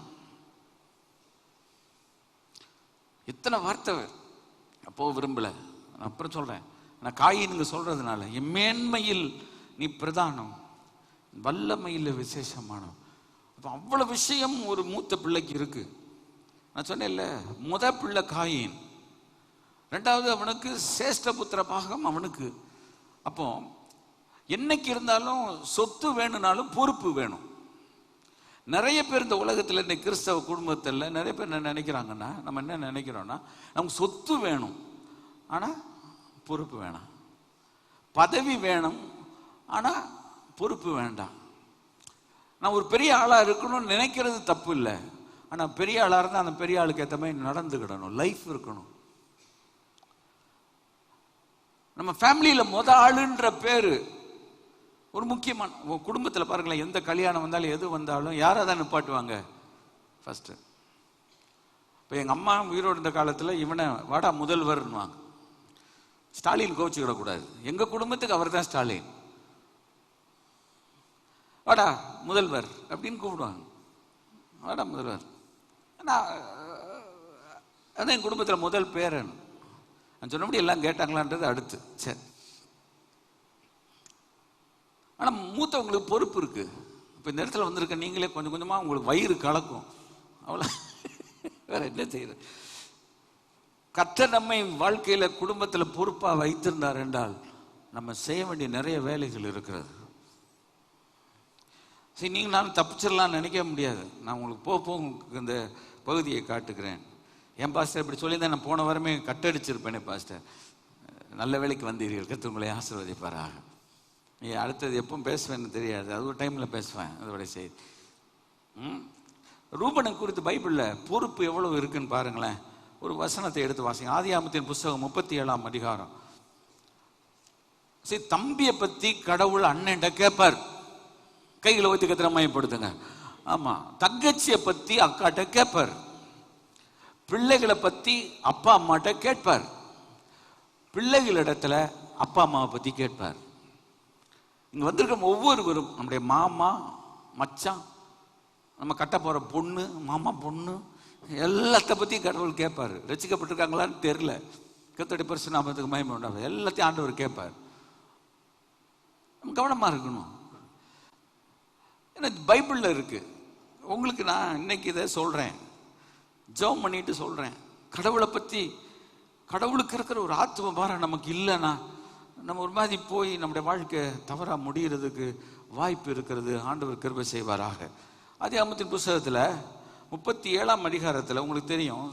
இத்தனை வார்த்தை அப்போ விரும்பல, அப்புறம் சொல்றேன். நான் காயினுங்க சொல்றதுனால, என் மேன்மையில் நீ பிரதானம், வல்லமையில் விசேஷமானவன். அவ்வளவு விஷயம் ஒரு மூத்த பிள்ளைக்கு இருக்கு. நான் சொன்னேன்ல, முத பிள்ளை காயின், ரெண்டாவது அவனுக்கு சேஷ்ட புத்திர பாகம் அவனுக்கு. அப்போ என்னைக்கு இருந்தாலும் சொத்து வேணும்னாலும் பொறுப்பு வேணும். நிறைய பேர் இந்த உலகத்தில், இந்த கிறிஸ்தவ குடும்பத்தில் நிறைய பேர் என்ன நினைக்கிறாங்கன்னா, நம்ம என்ன நினைக்கிறோம்னா, நமக்கு சொத்து வேணும் ஆனால் பொறுப்பு வேணாம், பதவி வேணும் ஆனால் பொறுப்பு வேண்டாம். நான் ஒரு பெரிய ஆளாக இருக்கணும்னு நினைக்கிறது தப்பு இல்லை, ஆனால் பெரிய ஆளாக இருந்தால் அந்த பெரிய ஆளுக்கு ஏற்ற மாதிரி நடந்துக்கிடணும், லைஃப் இருக்கணும். நம்ம ஃபேமிலியில் ஆளுன்ற பேர் ஒரு முக்கியமான, குடும்பத்தில் பாருங்களேன், எந்த கல்யாணம் வந்தாலும் எது வந்தாலும் யாரை தான் நிப்பாட்டுவாங்க ஃபர்ஸ்ட். இப்போ எங்கள் அம்மா உயிரோடு இருந்த காலத்தில் இவனை வாடா முதல்வர்னுவாங்க. ஸ்டாலின் கோச்சிக்கிடக்கூடாது, எங்கள் குடும்பத்துக்கு அவர் தான் ஸ்டாலின், வாடா முதல்வர் அப்படின்னு கூப்பிடுவாங்க. வாடா முதல்வர். அதான் என் குடும்பத்தில் முதல் பேரன். நான் சொன்னபடி எல்லாம் கேட்டாங்களான்றது அடுத்து. சரி, ஆனால் மூத்தவங்களுக்கு பொறுப்பு இருக்கு. இப்போ இந்த இடத்துல வந்திருக்க நீங்களே கொஞ்சம் கொஞ்சமாக உங்களுக்கு வயிறு கலக்கும், அவ்வளோ, வேற என்ன செய்யறது. கர்த்தர் நம்மை வாழ்க்கையில் குடும்பத்தில் பொறுப்பாக வைத்திருந்தார் என்றால் நம்ம செய்ய வேண்டிய நிறைய வேலைகள் இருக்கிறது. சரி, நீங்கள் நானும் தப்பிச்சிடலாம்னு நினைக்க முடியாது. நான் உங்களுக்கு போக இந்த பகுதியை காட்டுக்கிறேன். என் பாஸ்டர் இப்படி சொல்லியிருந்தேன், நான் போன வாரமே கட்டடிச்சிருப்பேனே பாஸ்டர். நல்ல வேலைக்கு வந்தீர்கள், கர்த்தர் உங்களை ஆசீர்வதிப்பாராக. நீ அடுத்தது எப்பவும் பேசுவேன்னு தெரியாது, அது ஒரு டைமில் பேசுவேன். அதோட செய்தி ரூபனை குறித்து பைபிளில் பொறுப்பு எவ்வளவு இருக்குன்னு பாருங்களேன். ஒரு வசனத்தை எடுத்து வாசிங்க. ஆதியாகமத்தின் புஸ்தகம் 37ஆம் அதிகாரம். சரி, தம்பியை பற்றி கடவுள் அண்ணன்ட்ட கேட்பார், கைகளை வைத்து கத்திர மையப்படுத்துங்க. ஆமா, தங்கச்சியை பற்றி அக்காட்ட கேட்பார், பிள்ளைகளை பற்றி அப்பா அம்மாட்ட கேட்பார், பிள்ளைகளிடத்துல அப்பா அம்மாவை பற்றி கேட்பார். இங்கே வந்திருக்க ஒவ்வொருவரும் நம்முடைய மாமா மச்சான், நம்ம கட்ட போகிற பொண்ணு, மாமா பொண்ணு, எல்லாத்த பற்றியும் கடவுள் கேட்பார். ரசிக்கப்பட்டிருக்காங்களான்னு தெரியல, கர்த்தருடைய பரிசுத்த நாமத்துக்கு மகிமை உண்டாகுது. எல்லாத்தையும் ஆண்டவர் கேட்பார். நம்ம கவனமாக இருக்கணும். ஏன்னா பைபிளில் இருக்கு. உங்களுக்கு நான் இன்னைக்கு இதை சொல்கிறேன், ஜெபம் பண்ணிட்டு சொல்கிறேன். கடவுளை பற்றி, கடவுளுக்கு இருக்கிற ஒரு ஆத்ம பாரம் நமக்கு இல்லைன்னா நம்ம ஒரு மாதிரி போய் நம்முடைய வாழ்க்கை தவறாக முடிகிறதுக்கு வாய்ப்பு இருக்கிறது. ஆண்டவர் கிருபை செய்வாராக. ஆதியாகமத்தின் புஸ்தகத்தில் 37ஆம் அதிகாரத்தில் உங்களுக்கு தெரியும்,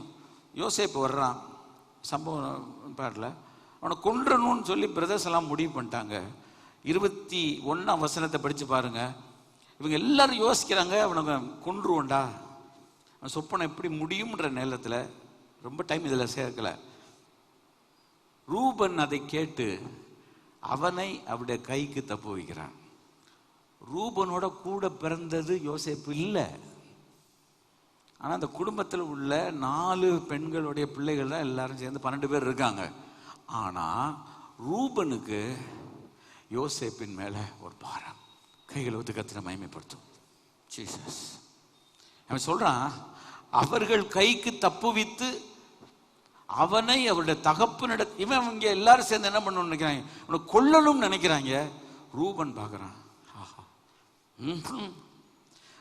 யோசேப்பு வர்றான். சம்பவம் பாடல, அவனை கொன்றணும்னு சொல்லி பிரதர்ஸ் எல்லாம் முடிவு பண்ணிட்டாங்க. 21ஆம் வசனத்தை படித்து பாருங்க. இவங்க எல்லாரும் யோசிக்கிறாங்க, அவனுங்க கொன்றுவோண்டா, அவன் சொப்பனை எப்படி முடியும்ன்ற நேரத்தில் ரொம்ப டைம் இதில் சேர்க்கல. ரூபன் அதை கேட்டு அவனை அவருடைய கைக்கு தப்பு வைக்கிறான். ரூபனோட கூட பிறந்தது யோசேப்பு இல்லை, ஆனால் அந்த குடும்பத்தில் உள்ள 4 பெண்களுடைய பிள்ளைகள் தான் எல்லாரும் சேர்ந்து 12 பேர் இருக்காங்க. ஆனால் ரூபனுக்கு யோசேப்பின் மேலே ஒரு பாரம். கைகளை ஊத்து கத்திர மகிமைப்படுத்தும் ஜீசஸ். அவன் சொல்றான், அவர்கள் கைக்கு தப்புவித்து அவனை அவருடைய தகப்பனிட, இவன் இங்கே எல்லாரும் சேர்ந்து என்ன பண்ணணும்னு நினைக்கிறாங்க, அவனை கொல்லணும்னு நினைக்கிறாங்க. ரூபன் பார்க்குறான், ஆஹா,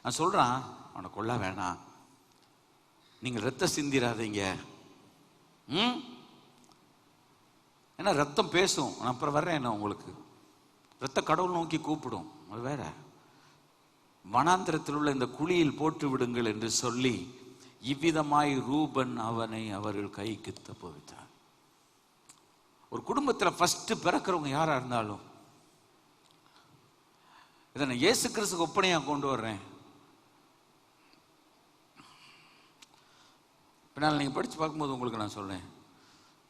நான் சொல்றான், அவனை கொல்ல வேணாம், நீங்கள் ரத்தம் சிந்திராதீங்க. ஏன்னா ரத்தம் பேசும். நான் அப்புறம் வர்றேன், என்ன உங்களுக்கு ரத்த கடவுள் நோக்கி கூப்பிடும், அது வேற. வனாந்திரத்தில் உள்ள இந்த குழியில் போட்டு விடுங்கள் என்று சொல்லி இவ்விதமாய் ரூபன் அவனை அவர்கள் கைக்கு தப்புவித்தார். ஒரு குடும்பத்தில் ஃபர்ஸ்ட் பிறக்கிறவங்க யாரா இருந்தாலும், இதை நான் இயேசு கிறிஸ்துக்கு ஒப்பனையா கொண்டு வர்றேன். பின்னால் நீங்க படிச்சு பார்க்கும்போது உங்களுக்கு நான் சொல்றேன்,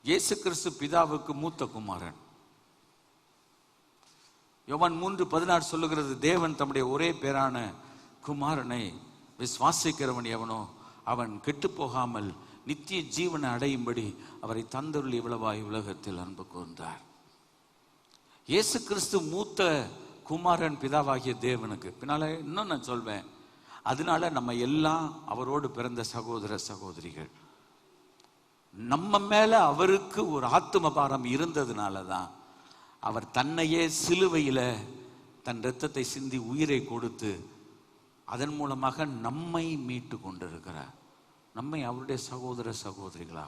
இயேசு கிறிஸ்து பிதாவுக்கு மூத்த குமாரன். யோவான் 3:16 சொல்லுகிறது, தேவன் தம்முடைய ஒரே பேரான குமாரனை விசுவாசிக்கிறவன் எவனோ அவன் கெட்டு போகாமல் நித்திய ஜீவனை அடையும்படி அவரை தந்தருள் இவ்வளவாய் உலகத்தில் அன்பு கூர்ந்தார். இயேசு கிறிஸ்து மூத்த குமாரன் பிதாவாகிய தேவனுக்கு. பின்னால இன்னும் நான் சொல்வேன், அதனால நம்ம எல்லாம் அவரோடு பிறந்த சகோதர சகோதரிகள். நம்ம மேல அவருக்கு ஒரு ஆத்தும பாரம் இருந்ததுனால தான் அவர் தன்னையே சிலுவையில தன் இரத்தத்தை சிந்தி உயிரை கொடுத்து அதன் மூலமாக நம்மை மீட்டு கொண்டிருக்கிறார். நம்மை அவருடைய சகோதர சகோதரிகளா.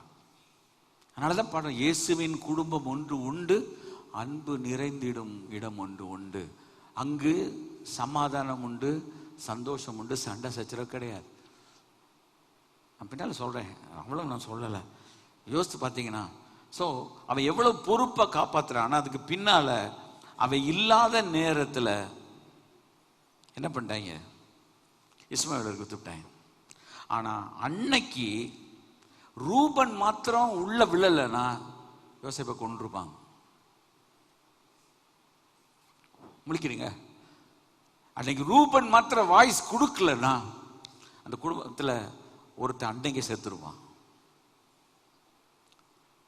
அதனாலதான் பாடுறோம், இயேசுவின் குடும்பம் ஒன்று உண்டு, அன்பு நிறைந்திடும் இடம் ஒன்று உண்டு, அங்கு சமாதானம் உண்டு, சந்தோஷம் உண்டு, சண்டை சச்சரவு கிடையாது. நான் பின்னால சொல்றேன், அவ்வளவு நான் சொல்லலை. யோசித்து பார்த்தீங்கன்னா, ஸோ அவன் எவ்வளவு பொறுப்பை காப்பாத்துறான். அதுக்கு பின்னால அவன் இல்லாத நேரத்தில் என்ன பண்ணிட்டாங்க, இஸ்மாவேலருக்கு வித்துட்டாங்க. ஆனா அன்னைக்கு ரூபன் மாத்திரம் உள்ள விழலைன்னா யோசேப்பை கொண்டிருப்பாங்க. முழிக்கிறீங்க? அன்னைக்கு ரூபன் மாத்திரம் வாய்ஸ் கொடுக்கலன்னா அந்த குடும்பத்தில் ஒருத்தன் அன்னைக்கு செத்துருவான்.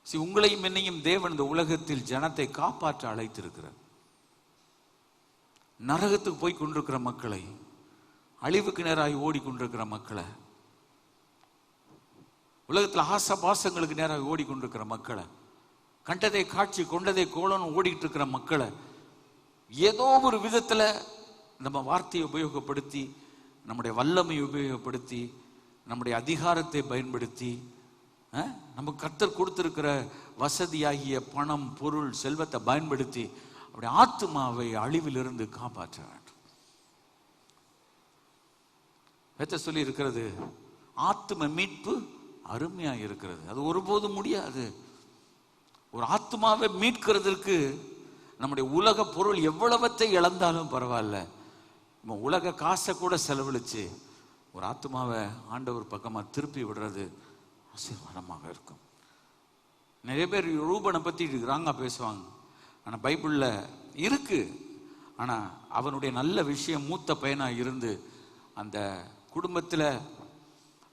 உங்களையும் என்னையும் தேவன் இந்த உலகத்தில் ஜனத்தை காப்பாற்ற அழைத்திருக்கிறார். நரகத்துக்கு போய் கொண்டிருக்கிற மக்களை, அழிவுக்கு நேராக ஓடிக்கொண்டிருக்கிற மக்களை, உலகத்தில் ஆசபாசங்களுக்கு நேராக ஓடிக்கொண்டிருக்கிற மக்களை, கண்டதை காட்சி கொண்டதை கோலன்னு ஓடிட்டு இருக்கிற மக்களை ஏதோ ஒரு விதத்துல நம்ம வார்த்தையை உபயோகப்படுத்தி, நம்முடைய வல்லமையை உபயோகப்படுத்தி, நம்முடைய அதிகாரத்தை பயன்படுத்தி, நமக்கு கர்த்தர் கொடுத்திருக்கிற வசதியாகிய பணம், பொருள், செல்வத்தை பயன்படுத்தி அவருடைய ஆத்துமாவை அழிவிலிருந்து காப்பாற்ற வேண்டும். சொல்லி இருக்கிறது, ஆத்தும மீட்பு அருமையா இருக்கிறது. அது ஒருபோதும் முடியாது. ஒரு ஆத்துமாவை மீட்கிறதுக்கு நம்முடைய உலக பொருள் எவ்வளவத்தை இழந்தாலும் பரவாயில்ல, நம்ம உலக காசை கூட செலவழிச்சு ஒரு ஆத்துமாவை ஆண்டவர் பக்கமா திருப்பி விடுறது ஆசீர்வாதமாக இருக்கும். நிறைய பேர் ரூபனை பத்தி ராங்கா பேசுவாங்க. ஆனா பைபிள்ல இருக்கு. ஆனா அவனுடைய நல்ல விஷயம், மூத்த பையனா இருந்து அந்த குடும்பத்துல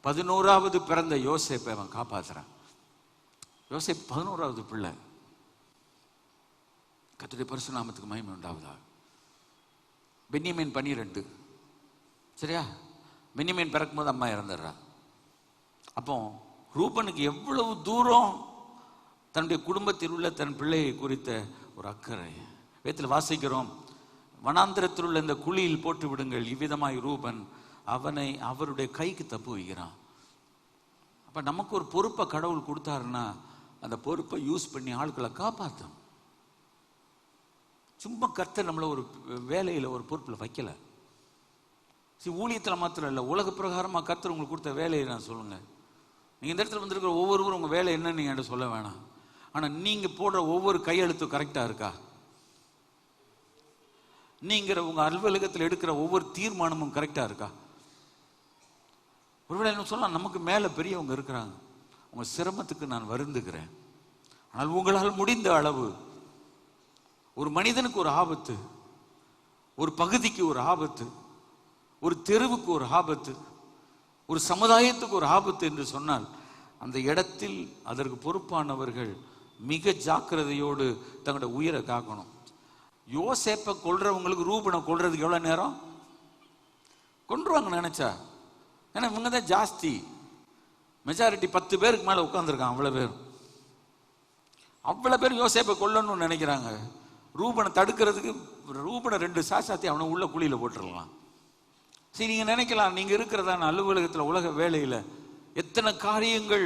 11வது பிறந்த யோசேப்பை அவன் காப்பாத்துறான். யோசேப் 11வது பிள்ளை. கர்த்தருடைய பரிசுத்த நாமத்துக்கு மகிமை உண்டாவதா. பென்யமீன் 12. சரியா? பென்யமீன் பிறக்கும்போது அம்மா இறந்துடுறா. அப்போ ரூபனுக்கு எவ்வளவு தூரம் தன்னுடைய குடும்பத்தில் உள்ள தன் பிள்ளையை குறித்த ஒரு அக்கறை. வேதத்தில் வாசிக்கிறோம், வனாந்திரத்தில் உள்ள இந்த குழியில் போட்டு விடுங்கள், இவ்விதமாய் ரூபன் அவனை அவருடைய கைக்கு தப்பு வைக்கிறான். அப்ப நமக்கு ஒரு பொறுப்பை கடவுள் கொடுத்தாருன்னா அந்த பொறுப்பை யூஸ் பண்ணி ஆட்களை காப்பாற்றும். சும்மா கர்த்தர் நம்மளை ஒரு வேலையில ஒரு பொறுப்புல வைக்கல. ஊழியத்தில் மாத்திரம் இல்லை, உலக பிரகாரமா கர்த்தர் உங்களுக்கு கொடுத்த வேலையை நான் சொல்லுங்க. நீங்க இந்த இடத்துல வந்திருக்கிற ஒவ்வொருவரும் உங்க வேலை என்னன்னு நீங்க சொல்ல வேணாம். ஆனா நீங்க போடுற ஒவ்வொரு கையெழுத்தும் கரெக்டா இருக்கா? நீங்க உங்க அலுவலகத்தில் எடுக்கிற ஒவ்வொரு தீர்மானமும் கரெக்டா இருக்கா? ஒருவேளை என்ன சொல்லலாம், நமக்கு மேல பெரியவங்க இருக்கிறாங்க, உங்க சிரமத்துக்கு நான் வருந்துகிறேன். ஆனால் உங்களால் முடிந்த அளவு ஒரு மனிதனுக்கு ஒரு ஆபத்து, ஒரு பகுதிக்கு ஒரு ஆபத்து, ஒரு தெருவுக்கு ஒரு ஆபத்து, ஒரு சமுதாயத்துக்கு ஒரு ஆபத்து என்று சொன்னால் அந்த இடத்தில் அதற்கு பொறுப்பானவர்கள் மிக ஜாக்கிரதையோடு தங்களுடைய உயிரை காக்கணும். யோசேப்பை கொல்றவங்களுக்கு ரூபனை கொல்றதுக்கு எவ்வளவு நேரம் கொன்றுவாங்க நினைச்சா? ஏன்னா இவங்க தான் ஜாஸ்தி, மெஜாரிட்டி 10 பேருக்கு மேல உட்கார்ந்துருக்காங்க. அவ்வளவு பேர் யோசேப்பை கொல்லணும்னு நினைக்கிறாங்க. ரூபனை தடுக்கிறதுக்கு ரூபனை 2 சாத்தி அவனை உள்ள குழியில போட்டுடலாம். சரி, நீங்க நினைக்கலாம், நீங்க இருக்கிறதான அலுவலகத்தில் உலக வேலையில எத்தனை காரியங்கள்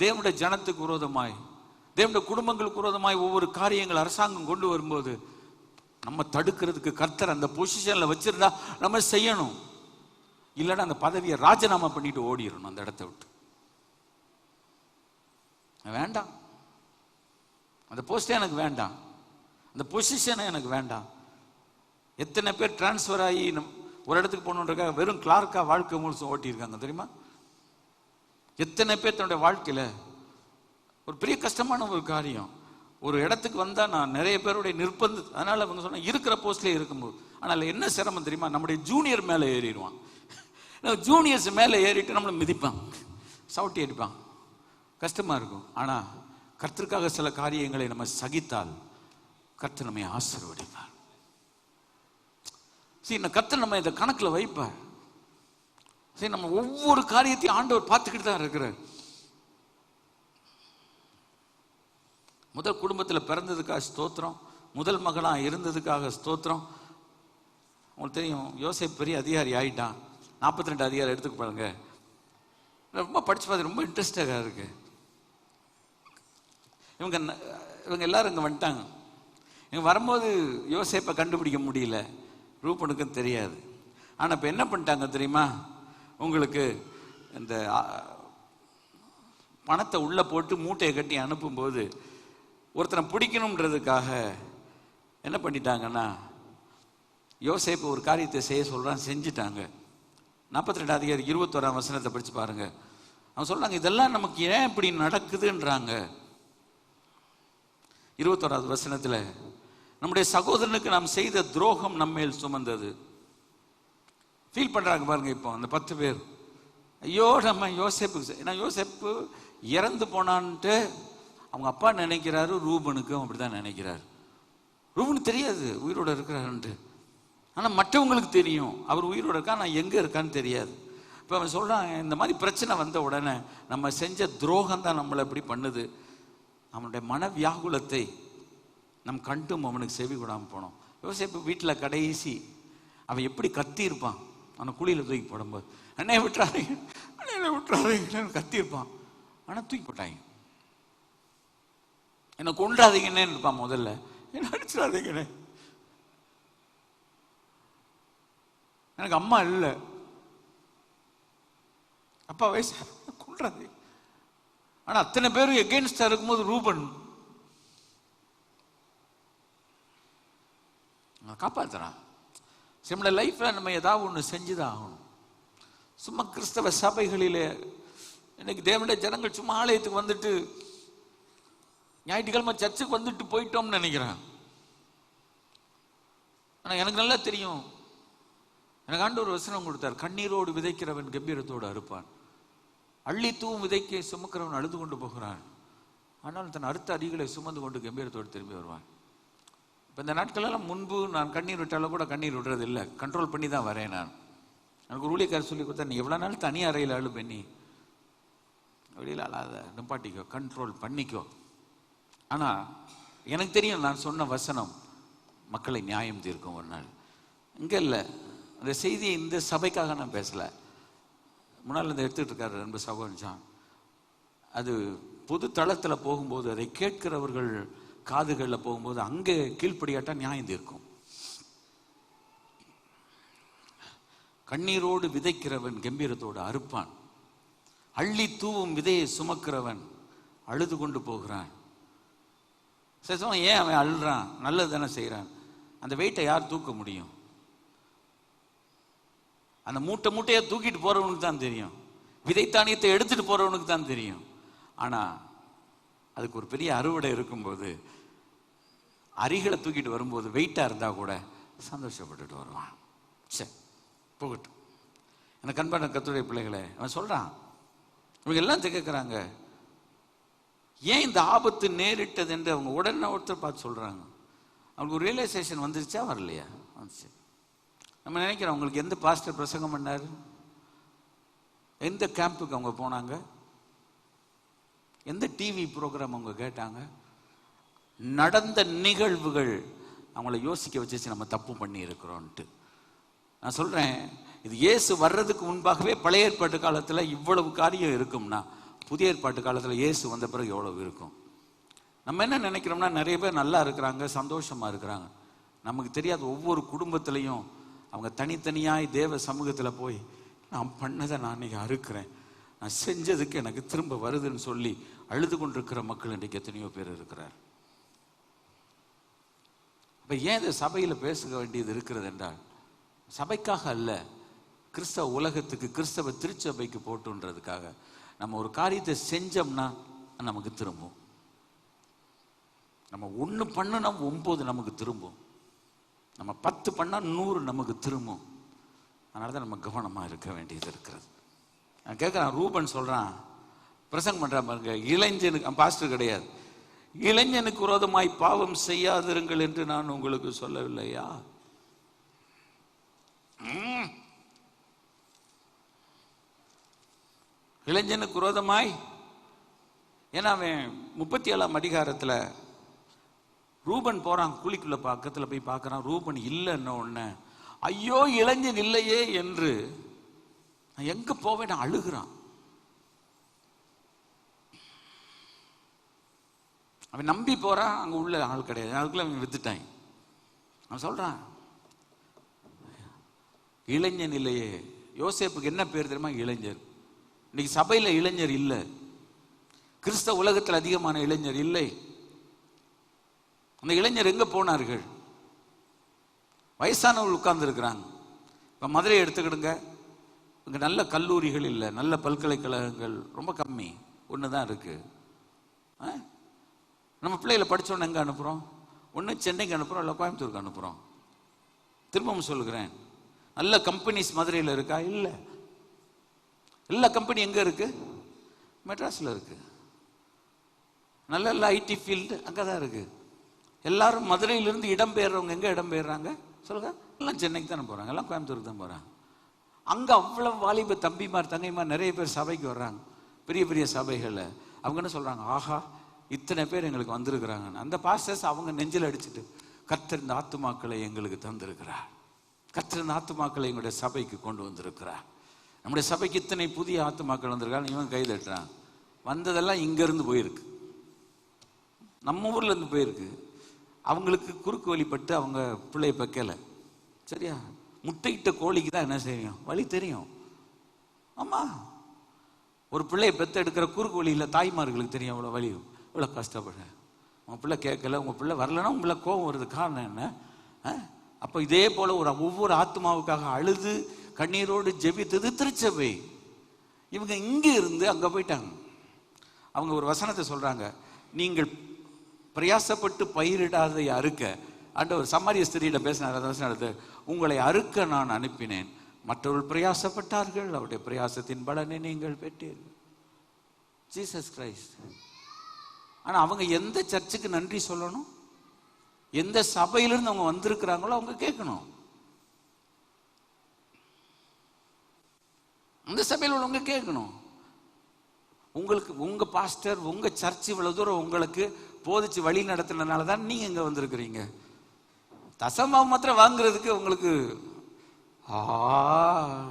தேவனுடைய ஜனத்துக்கு விரோதமாய், தேவனுடைய குடும்பங்களுக்கு விரோதமாய் ஒவ்வொரு காரியங்கள் அரசாங்கம் கொண்டு வரும்போது நம்ம தடுக்கிறதுக்கு கர்த்தர் அந்த பொசிஷன்ல வச்சிருந்தா நம்ம செய்யணும். இல்லைன்னா அந்த பதவியை ராஜினாமா பண்ணிட்டு ஓடிடணும் அந்த இடத்த விட்டு. வேண்டாம், அந்த போஸ்டே எனக்கு வேண்டாம், அந்த பொசிஷனே எனக்கு வேண்டாம். எத்தனை பேர் டிரான்ஸ்ஃபர் ஆகி ஒரு இடத்துக்கு போகணுன்றக்காக வெறும் கிளார்க்கா வாழ்க்கை முழுசும் ஓட்டியிருக்காங்க தெரியுமா? எத்தனை பேர் தன்னுடைய வாழ்க்கையில ஒரு பெரிய கஷ்டமான ஒரு காரியம். ஒரு இடத்துக்கு வந்தா நான் நிறைய பேருடைய நிர்பந்த, அதனால அவங்க சொன்ன இருக்கிற போஸ்ட்லேயே இருக்கும்போது. ஆனால் என்ன சிரமம் தெரியுமா? நம்முடைய ஜூனியர் மேலே ஏறிடுவான். ஜூனியர்ஸ் மேலே ஏறிட்டு நம்மளை மிதிப்பான், சவுட்டி அடிப்பான், கஷ்டமா இருக்கும். ஆனா கர்த்தருக்காக சில காரியங்களை நம்ம சகித்தால் கர்த்தர் நம்மை ஆசீர்வதிப்பார். சரி, கர்த்தர் நம்ம இந்த கணக்குல வைப்பார். சரி, நம்ம ஒவ்வொரு காரியத்தையும் ஆண்டவர் பார்த்துக்கிட்டு தான் இருக்கிறார். முதல் குடும்பத்தில் பிறந்ததுக்காக ஸ்தோத்திரம், முதல் மகனா இருந்ததுக்காக ஸ்தோத்திரம். உங்களுக்கு தெரியும், யோசேப்பு பெரிய அதிகாரி ஆயிட்டான். 42 அதிகாரம் எடுத்துக்க பாருங்க. ரொம்ப படிச்சு பார்த்து ரொம்ப இன்ட்ரெஸ்டாக இருக்கு. இவங்க எல்லாரும் இங்கே வந்துட்டாங்க. இவங்க வரும்போது யோசேப்பை கண்டுபிடிக்க முடியல, ரூபனுக்கும் தெரியாது. ஆனால் இப்போ என்ன பண்ணிட்டாங்க தெரியுமா? உங்களுக்கு இந்த பணத்தை உள்ளே போட்டு மூட்டையை கட்டி அனுப்பும்போது ஒருத்தனை பிடிக்கணுன்றதுக்காக என்ன பண்ணிட்டாங்கன்னா, யோசேப்பு ஒரு காரியத்தை செய்ய சொல்கிறான், செஞ்சுட்டாங்க. 42 அதிகாரம் 21 வசனத்தை படித்து பாருங்க. அவங்க சொல்றாங்க, இதெல்லாம் நமக்கு ஏன் இப்படி நடக்குதுன்றாங்க. 21 வசனத்தில், நம்முடைய சகோதரனுக்கு நாம் செய்த துரோகம் நம்மேல் சுமந்தது. ஃபீல் பண்றாங்க பாருங்க. இப்போ அந்த 10 பேர், ஐயோ நம்ம யோசேப்புக்கு, ஏன்னா யோசேப்பு இறந்து போனான்ட்டு அவங்க அப்பா நினைக்கிறாரு, ரூபனுக்கும் அப்படிதான் நினைக்கிறாரு. ரூபனுக்கு தெரியாது உயிரோட இருக்கிறாருன்ட்டு, ஆனால் மற்றவங்களுக்கு தெரியும் அவர் உயிரோட இருக்கா, நான் எங்கே இருக்கான்னு தெரியாது. இப்போ அவன் சொல்கிறான், இந்த மாதிரி பிரச்சனை வந்த உடனே நம்ம செஞ்ச துரோகம் தான் நம்மளை இப்படி பண்ணுது. அவனுடைய மன வியாகுலத்தை நம் கண்டும் அவனுக்கு செவி கொடாமல் போனோம். யோசேப்பு வீட்டில் கடைசி அவன் எப்படி கத்தியிருப்பான், அவனை குழியில் தூக்கி போடும்போது, அண்ணே விட்டுறாதீங்க, அண்ணே விட்டுறாதீங்கன்னு கத்தியிருப்பான். ஆனால் தூக்கி போட்டாங்க. என்னை கொண்டாதீங்கன்னே இருப்பான் முதல்ல, என்ன அடிச்சிடாதீங்கண்ணே, எனக்கு அம்மா இல்லை, அப்பா வயசு கொண்டாது. ஆனா அத்தனை பேரும் எகெயின்ஸ்டா இருக்கும்போது ரூபன் காப்பாத்துறான். நம்மளோட லைஃப்ல நம்ம ஏதாவது ஒன்று செஞ்சுதான் ஆகணும். சும்மா கிறிஸ்தவ சபைகளிலே இன்னைக்கு தேவனுடைய ஜனங்கள் சும்மா ஆலயத்துக்கு வந்துட்டு ஞாயிற்றுக்கிழமை சர்ச்சுக்கு வந்துட்டு போயிட்டோம்னு நினைக்கிறேன். ஆனா எனக்கு நல்லா தெரியும், எனக்கு ஆண்டு ஒரு வசனம் கொடுத்தார், கண்ணீரோடு விதைக்கிறவன் கம்பீரத்தோடு அறுப்பான், அள்ளி தூவும் விதைக்கை சுமக்கிறவன் அழுது கொண்டு போகிறான், ஆனால் தன் அடுத்த அடிகளை சுமந்து கொண்டு கம்பீரத்தோடு திரும்பி வருவான். இப்போ இந்த நாட்களெல்லாம் முன்பு நான் கண்ணீர் விட்டாலும் கூட கண்ணீர் விடுறது இல்லை, கண்ட்ரோல் பண்ணி தான் வரேன். நான் எனக்கு ஒரு ஊழியக்காரர் சொல்லி கொடுத்தா, நீ எவ்வளோ நாள் தனி அறையில் அழு பண்ணி, வெளியில் அழாத, நிப்பாட்டிக்கோ, கண்ட்ரோல் பண்ணிக்கோ. ஆனால் எனக்கு தெரியும், நான் சொன்ன வசனம் மக்களை நியாயம் தீர்க்கும் ஒரு நாள். இங்கே இல்லை, அந்த செய்தியை இந்த சபைக்காக நான் பேசலை, முன்னால் இந்த எடுத்துகிட்டு இருக்காரு அன்பு சகோதரன். அது பொது தளத்தில் போகும்போது, அதை கேட்கிறவர்கள் காதுகளில் போகும்போது அங்கே கீழ்ப்படியாட்டா நியாயம் தீர்க்கும். கண்ணீரோடு விதைக்கிறவன் கம்பீரத்தோடு அறுப்பான், அள்ளி தூவும் விதையை சுமக்கிறவன் அழுது கொண்டு போகிறான். சரி, ஏன் அவன் அழுறான்? நல்லது தானே செய்கிறான். அந்த வெயிட்டை யார் தூக்க முடியும்? அந்த மூட்டையை தூக்கிட்டு போறவனுக்கு தான் தெரியும், விதைத்தானியத்தை எடுத்துட்டு போறவனுக்கு தான் தெரியும். ஆனா அதுக்கு ஒரு பெரிய அறுவடை இருக்கும்போது, அரிகளை தூக்கிட்டு வரும்போது வெயிட்டா இருந்தா கூட சந்தோஷப்பட்டுட்டு வருவான். சரி போகட்டும். எனக்கு அன்பான கர்த்தருடைய பிள்ளைகளே, அவன் சொல்றான், இவங்க எல்லாம் கேட்குறாங்க, ஏன் இந்த ஆபத்து நேரிட்டது என்று அவங்க உடனே ஒருத்தர் பார்த்து சொல்றாங்க. அவங்களுக்கு ஒரு ரியலைசேஷன் வந்துருச்சா வரலையா? வந்துச்சு. நம்ம நினைக்கிறோம், அவங்களுக்கு எந்த பாஸ்டர் பிரசங்கம் பண்ணாரு, எந்த கேம்புக்கு அவங்க போனாங்க, எந்த டிவி ப்ரோக்ராம் அவங்க கேட்டாங்க, நடந்த நிகழ்வுகள் அவங்கள யோசிக்க வச்சு நம்ம தப்பு பண்ணி இருக்கிறோன்ட்டு. நான் சொல்றேன், இது இயேசு வர்றதுக்கு முன்பாகவே பழைய ஏற்பாட்டு காலத்தில் இவ்வளவு காரியம் இருக்கும்னா, புதிய ஏற்பாட்டு காலத்தில் இயேசு வந்த பிறகு எவ்வளவு இருக்கும். நம்ம என்ன நினைக்கிறோம்னா, நிறைய பேர் நல்லா இருக்கிறாங்க, சந்தோஷமா இருக்கிறாங்க. நமக்கு தெரியாத ஒவ்வொரு குடும்பத்திலையும் அவங்க தனித்தனியாய் தேவ சமூகத்தில் போய் நான் பண்ணதை நான் இன்னைக்கு அறுக்கிறேன், நான் செஞ்சதுக்கு எனக்கு திரும்ப வருதுன்னு சொல்லி அழுது கொண்டிருக்கிற மக்கள் இன்றைக்கு எத்தனையோ பேர் இருக்கிறார். அப்ப ஏன் இதை சபையில் பேச வேண்டியது இருக்கிறது என்றால், சபைக்காக அல்ல, கிறிஸ்தவ உலகத்துக்கு, கிறிஸ்தவ திருச்சபைக்கு போட்டுன்றதுக்காக. நம்ம ஒரு காரியத்தை செஞ்சோம்னா நமக்கு திரும்பும். நம்ம 1 பண்ணா 9 நமக்கு திரும்பும். நம்ம 10 பண்ணா 100 நமக்கு திரும்பும். அதனால தான் நம்ம கவனமா இருக்க வேண்டியது இருக்கிறது. நான் கேட்குறேன், ரூபன் சொல்றான், பிரசங்கம் பண்ற பாருங்க, இளைஞனுக்கு, பாஸ்டர் கிடையாது, இளைஞனுக்கு விரோதமாய் பாவம் செய்யாதிருங்கள் என்று நான் உங்களுக்கு சொல்லவில்லையா? இளைஞனுக்கு விரோதமாய். ஏன்னா அவன் 37ஆம் அதிகாரத்துல ரூபன் போறான், குழிக்குள்ள பக்கத்துல போய் பார்க்கறான், ரூபன் இல்லைன்ன உடனே ஐயோ இளைஞன் இல்லையே என்று நான் எங்க போவேன் அழுகிறான். அவன் நம்பி போறான், அங்க உள்ள ஆள் கிடையாது, அதுக்குள்ள அவன் வித்துட்டான். அவன் சொல்றான், இளைஞன் இல்லையே. யோசேப்புக்கு என்ன பேர் தெரியுமா? இளைஞர். இன்னைக்கு சபையில இளைஞர் இல்லை, கிறிஸ்தவ உலகத்தில் அதிகமான இளைஞர் இல்லை. அந்த இளைஞர் எங்க போனார்கள்? வயசானவர்கள் உட்கார்ந்து இருக்கிறாங்க. இப்ப மதுரையை எடுத்துக்கிடுங்க, இங்க நல்ல கல்லூரிகள் இல்லை, நல்ல பல்கலைக்கழகங்கள் ரொம்ப கம்மி, ஒண்ணுதான் இருக்கு. நம்ம பிள்ளைகளை படிச்சோன்னு எங்க அனுப்புறோம்? ஒண்ணு சென்னைக்கு அனுப்புறோம், இல்லை கோயம்புத்தூருக்கு அனுப்புறோம். திரும்பவும் சொல்லுகிறேன், நல்ல கம்பெனிஸ் மதுரையில் இருக்கா? இல்லை. எல்லா கம்பெனி எங்க இருக்கு? மெட்ராஸ்ல இருக்கு. நல்ல ஐடி ஃபீல்டு அங்கதான் இருக்கு. எல்லாரும் மதுரையிலிருந்து இடம்பெயர்றவங்க எங்க இடம்பெயர்றாங்க சொல்லுங்க? எல்லாம் சென்னைக்கு தானே போறாங்க, எல்லாம் கோயம்புத்தூருக்கு தான் போறாங்க. அங்க அவ்வளவு வாலிப தம்பிமார் தங்கைமார் நிறைய பேர் சபைக்கு வர்றாங்க, பெரிய பெரிய சபைகள்ல. அவங்க என்ன சொல்றாங்க? ஆஹா, இத்தனை பேர் எங்களுக்கு வந்திருக்கிறாங்க. அந்த பாஸ்டர்ஸ் அவங்க நெஞ்சில் அடிச்சுட்டு, கர்த்தர் இந்த ஆத்துமாக்களை எங்களுக்கு தந்திருக்கிறார், கர்த்தர் இந்த ஆத்துமாக்களை எங்களுடைய சபைக்கு கொண்டு வந்திருக்கிறார், நம்முடைய சபைக்கு இத்தனை புதிய ஆத்துமாக்கள் வந்திருக்காங்க. இவன் கை தட்டுறான். வந்ததெல்லாம் இங்க இருந்து போயிருக்கு, நம்ம ஊர்ல இருந்து போயிருக்கு. அவங்களுக்கு குறுக்கு வழிபட்டு அவங்க பிள்ளைய வைக்கல. சரியா? முட்டையிட்ட கோழிக்கு தான் என்ன செய்யும்? வழி தெரியும். ஆமா, ஒரு பிள்ளையை பெற்று எடுக்கிற குறுக்கு வழியில தாய்மார்களுக்கு தெரியும் அவ்வளோ வலி, இவ்வளோ கஷ்டப்பட. உங்க பிள்ளை கேட்கல, உங்க பிள்ளை வரலன்னா உங்களை கோபம் வருது. காரணம் என்ன? அப்போ இதே போல ஒவ்வொரு ஆத்மாவுக்காக அழுது கண்ணீரோடு ஜெபித்தது திருச்சபை. இவங்க இங்க இருந்து அங்க போயிட்டாங்க. அவங்க ஒரு வசனத்தை சொல்றாங்க, நீங்கள் பிரயாசப்பட்டு பயிரிடாதை அறுக்க. ஆண்டவர் சமாரிய ஸ்திரியிட பேசினார், அந்த வசனம் எடுத்து, உங்களை அறுக்க நான் அனுப்பினேன், மற்றவர்கள் பிரயாசப்பட்டார்கள், அவருடைய பிரயாசத்தின் பலனை நீங்கள் பெற்றீர்கள். Jesus Christ. ஆனா அவங்க எந்த சர்ச்சுக்கு நன்றி சொல்லணும்? எந்த சபையிலிருந்து அவங்க வந்திருக்கிறாங்களோ அவங்க கேட்கணும். அந்த சபையில் உள்ளவங்க கேட்கணும். உங்களுக்கு உங்க பாஸ்டர், உங்க சர்ச் இவ்வளவு தூரம் உங்களுக்கு போதிச்சு வழி நடத்தினால தான் நீங்க இங்க வந்திருக்கிறீங்க. தசமாவும் மாத்திரம் வாங்குறதுக்கு உங்களுக்கு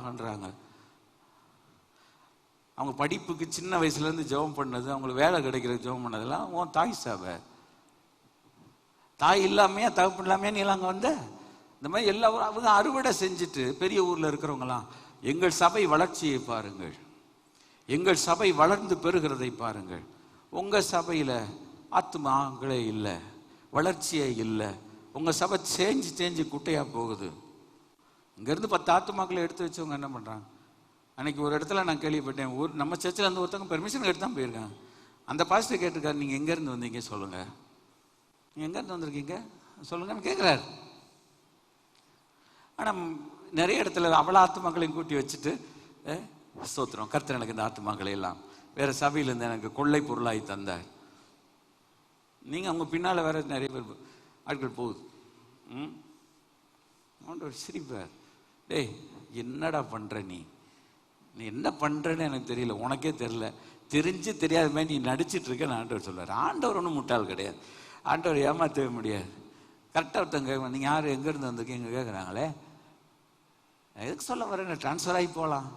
ஆன்றாங்க. அவங்க படிப்புக்கு சின்ன வயசுல இருந்து ஜெபம் பண்ணது, அவங்களுக்கு வேலை கிடைக்கிறது ஜெபம் பண்ணதெல்லாம் உன் தாய் சபை. தாய் இல்லாமையா தகப்பு இல்லாமையா நீ எல்லாம் அங்க வந்த? இந்த மாதிரி எல்லா அவங்க அறுவடை செஞ்சுட்டு பெரிய ஊர்ல இருக்கிறவங்களாம், எங்கள் சபை வளர்ச்சியை பாருங்கள், எங்கள் சபை வளர்ந்து பெறுகிறதை பாருங்கள். உங்க சபையில ஆத்துமாங்களே இல்லை, வளர்ச்சியே இல்லை, உங்க சபை சேஞ்சு குட்டையா போகுது. இங்கிருந்து 10 ஆத்துமாக்களை எடுத்து வச்சவங்க என்ன பண்றாங்க? அன்னைக்கு ஒரு இடத்துல நான் கேள்விப்பட்டேன், நம்ம சர்ச்சில் இருந்து ஒருத்தவங்க பெர்மிஷன் எடுத்து தான் போயிருக்காங்க. அந்த பாஸ்டர் கேட்டிருக்காரு, நீங்க எங்க இருந்து வந்தீங்க சொல்லுங்க, நீங்க எங்க இருந்து வந்திருக்கீங்க சொல்லுங்கன்னு கேட்கிறாரு. ஆனா நிறைய இடத்துல அவ்வளோ ஆத்துமாக்களையும் கூட்டி வச்சுட்டு, ஸ்தோத்திரம் கர்த்தர் எனக்கு இந்த ஆத்துமாக்களை எல்லாம் வேற சபையிலிருந்து எனக்கு கொள்ளை பொருளாய் தந்தார். நீங்க அவங்க பின்னால வேற நிறைய பேர் ஆட்கள் போகுது. சிரிப்பார், டேய் என்னடா பண்ற நீ என்ன பண்றன்னு எனக்கு தெரியல, உனக்கே தெரியல, தெரிஞ்சு தெரியாத மாதிரி நீ நடிச்சிட்டு இருக்க. ஆண்டவர் சொல்றாரு. ஆண்டவர் ஒன்றும் முட்டாள் கிடையாது, ஆண்டவர் ஏமாற்றவே முடியாது. கரெக்டாக ஒருத்தங்க, நீங்க யாரு எங்க இருந்து வந்திருக்கீங்க கேட்குறாங்களே, எதுக்கு சொல்ல வரேன்? டிரான்ஸ்ஃபர் ஆகி போகலாம்,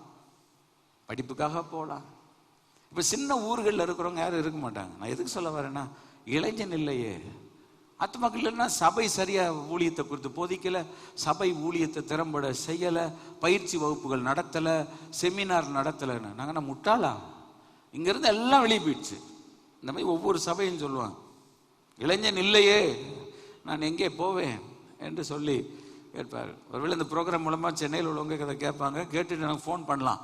படிப்புக்காக போகலாம். இப்போ சின்ன ஊர்களில் இருக்கிறவங்க யாரும் இருக்க மாட்டாங்க. நான் எதுக்கு சொல்ல வரேன்னா, இளைஞன் இல்லையே, ஆத்துமாக்கள் இல்லைன்னா சபை சரியா ஊழியத்தை குறித்து போதிக்கல, சபை ஊழியத்தை திறம்பட செய்யலை, பயிற்சி வகுப்புகள் நடத்தலை, செமினார் நடத்தலைன்னு நாங்கள் முட்டாளா? இங்கேருந்து எல்லாம் வெளியே போயிடுச்சு. இந்த மாதிரி ஒவ்வொரு சபையும் சொல்லுவாங்க, இளைஞன் இல்லையே நான் எங்கே போவேன் என்று சொல்லி கேட்பார். ஒருவேளை இந்த ப்ரோக்ராம் மூலமாக சென்னையில் உள்ளவங்க அதை கேட்பாங்க, கேட்டுட்டு எனக்கு ஃபோன் பண்ணலாம்.